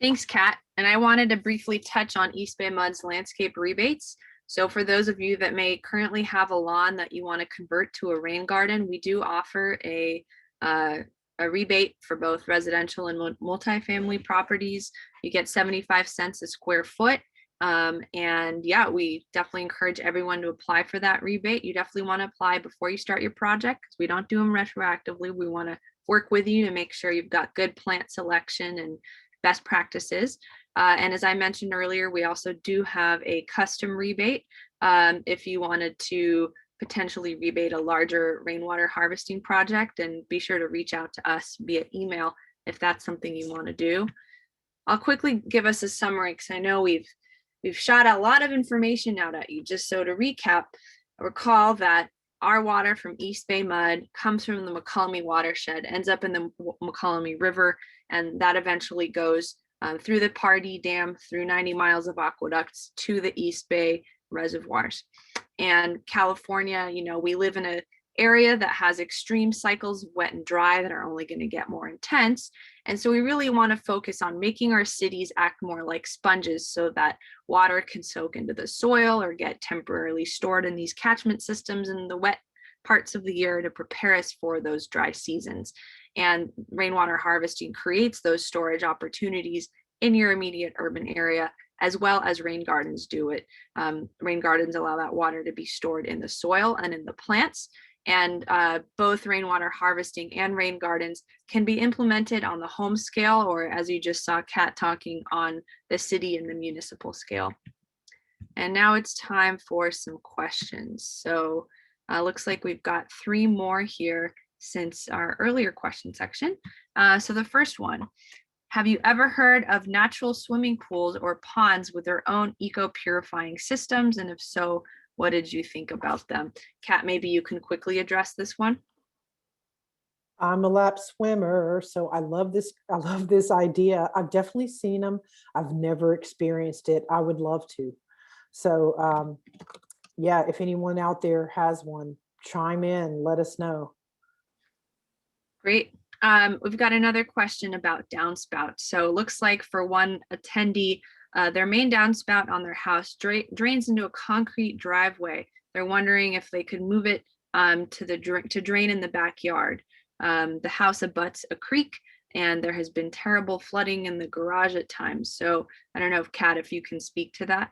Speaker 2: Thanks, Kat. And I wanted to briefly touch on EBMUD's landscape rebates. So for those of you that may currently have a lawn that you want to convert to a rain garden, we do offer a rebate for both residential and multifamily properties. You get 75 cents a square foot. And yeah, we definitely encourage everyone to apply for that rebate. You definitely want to apply before you start your project because we don't do them retroactively. We want to work with you to make sure you've got good plant selection and best practices. And as I mentioned earlier, we also do have a custom rebate if you wanted to potentially rebate a larger rainwater harvesting project, and be sure to reach out to us via email if that's something you want to do. I'll quickly give us a summary because I know we've shot a lot of information out at you. Just so to recap, recall that our water from EBMUD comes from the McCallum watershed, ends up in the McCallum River, and that eventually goes through the Pardee Dam, through 90 miles of aqueducts to the East Bay reservoirs. And California, we live in an area that has extreme cycles of wet and dry that are only going to get more intense. And so we really want to focus on making our cities act more like sponges so that water can soak into the soil or get temporarily stored in these catchment systems in the wet parts of the year to prepare us for those dry seasons. And rainwater harvesting creates those storage opportunities in your immediate urban area, as well as rain gardens do it. Rain gardens allow that water to be stored in the soil and in the plants. And both rainwater harvesting and rain gardens can be implemented on the home scale, or as you just saw Kat talking, on the city and the municipal scale. And now it's time for some questions. So looks like we've got 3 more here since our earlier question section. So the first one, have you ever heard of natural swimming pools or ponds with their own eco-purifying systems? And if so, what did you think about them? Kat, maybe you can quickly address this one.
Speaker 3: I'm a lap swimmer, so I love this. I love this idea. I've definitely seen them. I've never experienced it. I would love to. So yeah, if anyone out there has one, chime in, let us know.
Speaker 2: Great. We've got another question about downspout. So it looks like for one attendee, their main downspout on their house drains into a concrete driveway. They're wondering if they could move it to drain in the backyard. The house abuts a creek, and there has been terrible flooding in the garage at times. So I don't know if Kat, if you can speak to that.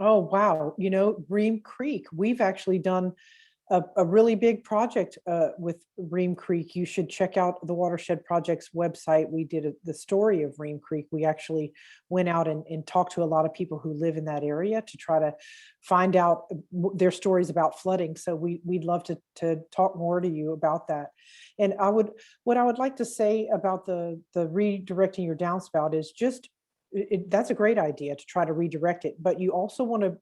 Speaker 3: Oh, wow. Ream Creek, we've actually done a really big project with Ream Creek. You should check out the Watershed Project's website. We did the story of Ream Creek. We actually went out and talked to a lot of people who live in that area to try to find out their stories about flooding. So we'd love to talk more to you about that. And what I would like to say about the redirecting your downspout is just, that's a great idea to try to redirect it. But you also want to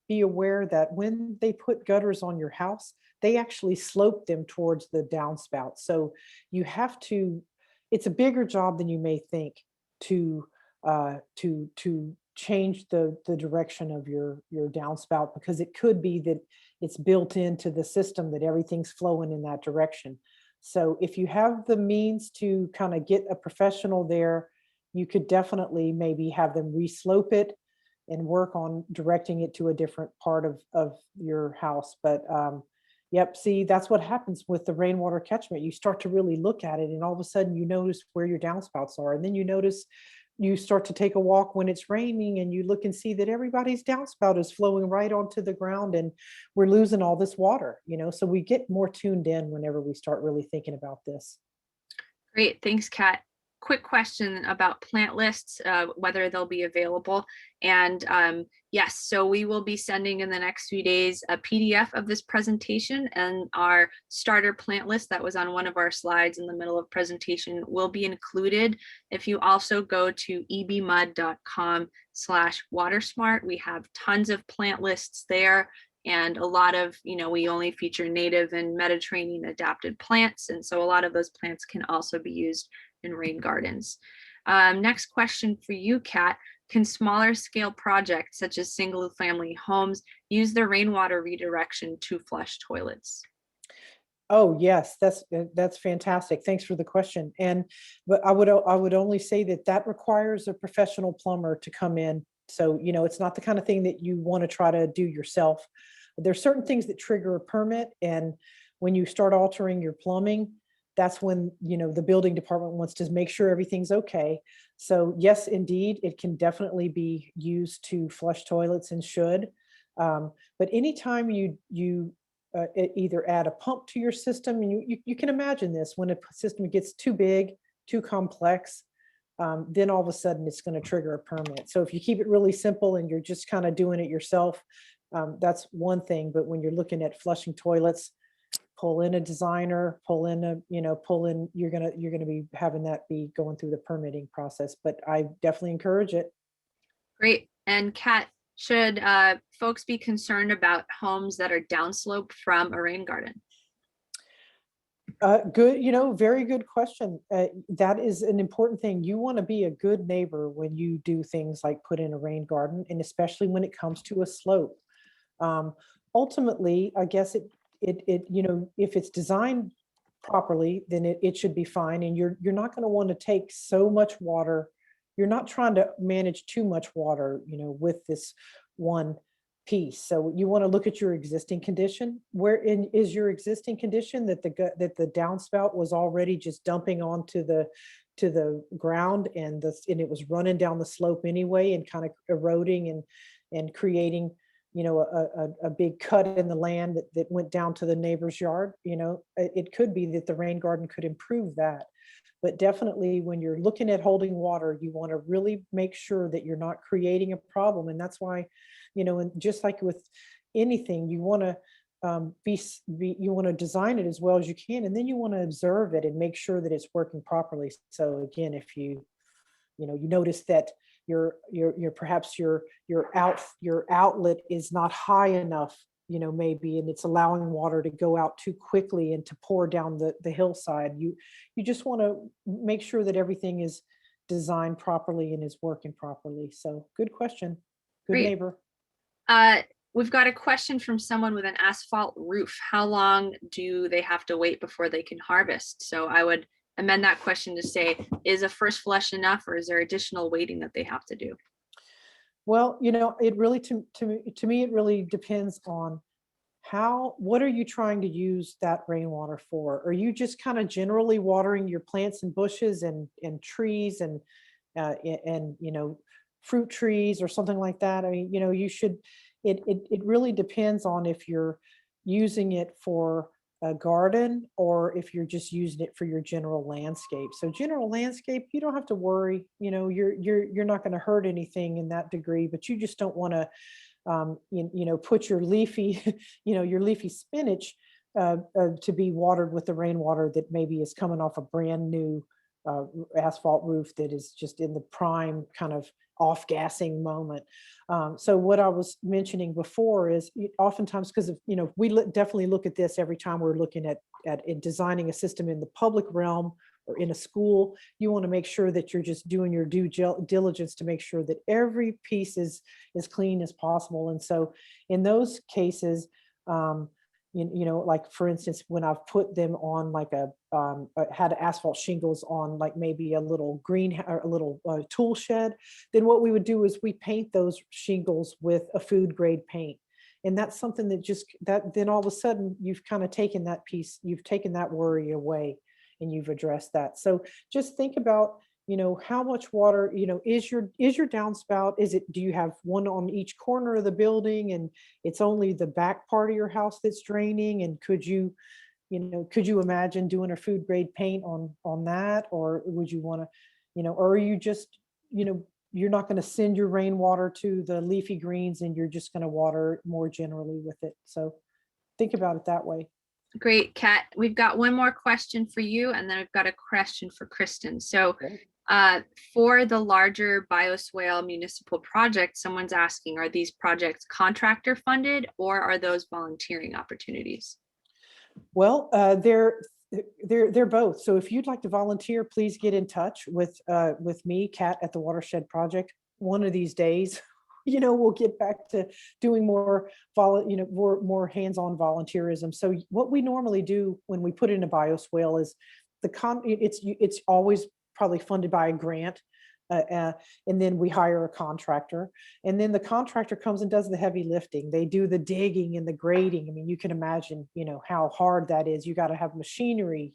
Speaker 3: be aware that when they put gutters on your house, they actually slope them towards the downspout. So you have to, it's a bigger job than you may think to change the direction of your downspout, because it could be that it's built into the system that everything's flowing in that direction. So if you have the means to kind of get a professional there, you could definitely maybe have them reslope it and work on directing it to a different part of your house. But yep, see, that's what happens with the rainwater catchment. You start to really look at it, and all of a sudden you notice where your downspouts are. And then you start to take a walk when it's raining, and you look and see that everybody's downspout is flowing right onto the ground, and we're losing all this water, so we get more tuned in whenever we start really thinking about this.
Speaker 2: Great, thanks, Kat. Quick question about plant lists, whether they'll be available. And yes, so we will be sending in the next few days a PDF of this presentation, and our starter plant list that was on one of our slides in the middle of presentation will be included. If you also go to ebmud.com/watersmart, we have tons of plant lists there. And a lot of, we only feature native and Mediterranean adapted plants. And so a lot of those plants can also be used in rain gardens. Next question for you, Kat. Can smaller scale projects such as single family homes use the rainwater redirection to flush toilets?
Speaker 3: Oh, yes, that's fantastic. Thanks for the question. But I would only say that requires a professional plumber to come in. So, it's not the kind of thing that you want to try to do yourself. There's certain things that trigger a permit, and when you start altering your plumbing, that's when, the building department wants to make sure everything's okay. So yes, indeed, it can definitely be used to flush toilets, and should. But anytime you either add a pump to your system, and you can imagine this, when a system gets too big, too complex, then all of a sudden it's going to trigger a permit. So if you keep it really simple and you're just kind of doing it yourself, that's one thing. But when you're looking at flushing toilets, pull in a designer, you're gonna be having that be going through the permitting process. But I definitely encourage it.
Speaker 2: Great. And Kat, should folks be concerned about homes that are downslope from a rain garden?
Speaker 3: Good, very good question. That is an important thing. You want to be a good neighbor when you do things like put in a rain garden, and especially when it comes to a slope. Ultimately, I guess if it's designed properly, then it should be fine. And you're not going to want to take so much water. You're not trying to manage too much water, with this one piece. So you want to look at your existing condition. Is your existing condition that the downspout was already just dumping onto the ground, and it was running down the slope anyway, and kind of eroding and creating, a big cut in the land that went down to the neighbor's yard. It could be that the rain garden could improve that. But definitely when you're looking at holding water, you want to really make sure that you're not creating a problem. And that's why, and just like with anything, you want to you want to design it as well as you can, and then you want to observe it and make sure that it's working properly. So again, if you notice that perhaps your outlet is not high enough, maybe, and it's allowing water to go out too quickly and to pour down the hillside, you just want to make sure that everything is designed properly and is working properly. So good question. Good
Speaker 2: Great.
Speaker 3: Neighbor.
Speaker 2: We've got a question from someone with an asphalt roof. How long do they have to wait before they can harvest? So I would amend that question to say, is a first flush enough, or is there additional waiting that they have to do?
Speaker 3: Well, it really, to me, it really depends on what are you trying to use that rainwater for? Are you just kind of generally watering your plants and bushes and trees and fruit trees or something like that? I mean, you should, it really depends on if you're using it for a garden or if you're just using it for your general landscape. So general landscape, you don't have to worry, you're not going to hurt anything in that degree, but you just don't want to put your leafy, your leafy spinach to be watered with the rainwater that maybe is coming off a brand new asphalt roof that is just in the prime kind of off-gassing moment. So what I was mentioning before is oftentimes, because of, we definitely look at this every time we're looking at designing a system in the public realm or in a school, you want to make sure that you're just doing your due diligence to make sure that every piece is as clean as possible. And so in those cases, like for instance, when I've put them on like had asphalt shingles on like maybe a little green or a little tool shed, then what we would do is we paint those shingles with a food grade paint. And that's something that then all of a sudden you've kind of taken that piece, you've taken that worry away and you've addressed that. So just think about, how much water, is your downspout, do you have one on each corner of the building and it's only the back part of your house that's draining? And could you imagine doing a food grade paint on that? Or would you want to, or are you just, you're not going to send your rainwater to the leafy greens and you're just going to water more generally with it? So think about it that way.
Speaker 2: Great, Kat. We've got one more question for you, and then I've got a question for Kristen. So for the larger bioswale municipal project, someone's asking, are these projects contractor funded or are those volunteering opportunities?
Speaker 3: Well, they're both. So if you'd like to volunteer, please get in touch with me, Kat, at the Watershed Project. One of these days, we'll get back to doing more hands-on volunteerism. So what we normally do when we put in a bioswale is it's always probably funded by a grant. And then we hire a contractor, and then the contractor comes and does the heavy lifting. They do the digging and the grading. I mean, you can imagine, how hard that is. You got to have machinery,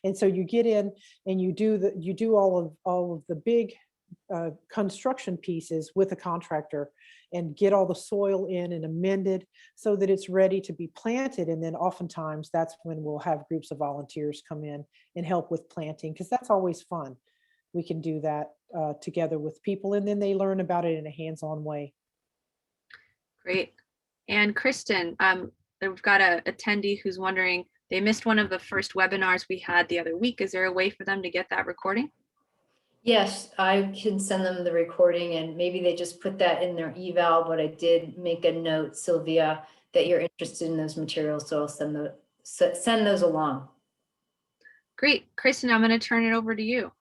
Speaker 3: and so you get in and you do all of the big construction pieces with a contractor and get all the soil in and amended so that it's ready to be planted. And then oftentimes that's when we'll have groups of volunteers come in and help with planting, because that's always fun. We can do that together with people, and then they learn about it in a hands-on way.
Speaker 2: Great. And Kristen, we've got an attendee who's wondering, they missed one of the first webinars we had the other week. Is there a way for them to get that recording?
Speaker 1: Yes, I can send them the recording, and maybe they just put that in their eval, but I did make a note, Sylvia, that you're interested in those materials, so I'll send those along.
Speaker 2: Great. Kristen, I'm going to turn it over to you.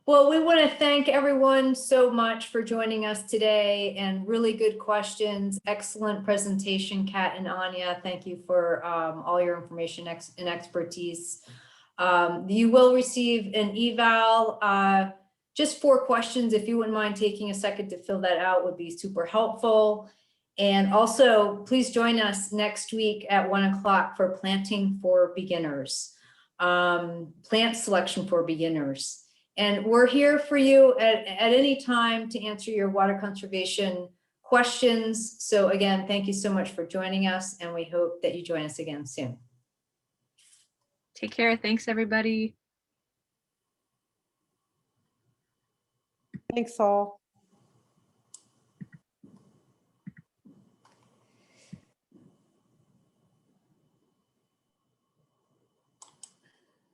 Speaker 1: Well, we want to thank everyone so much for joining us today, and really good questions. Excellent presentation, Kat and Anya. Thank you for all your information and expertise. You will receive an eval, just 4 questions. If you wouldn't mind taking a second to fill that out, would be super helpful. And also, please join us next week at 1 o'clock for planting for beginners, plant selection for beginners. And we're here for you at any time to answer your water conservation questions. So again, thank you so much for joining us, and we hope that you join us again soon.
Speaker 2: Take care. Thanks, everybody.
Speaker 3: Thanks all.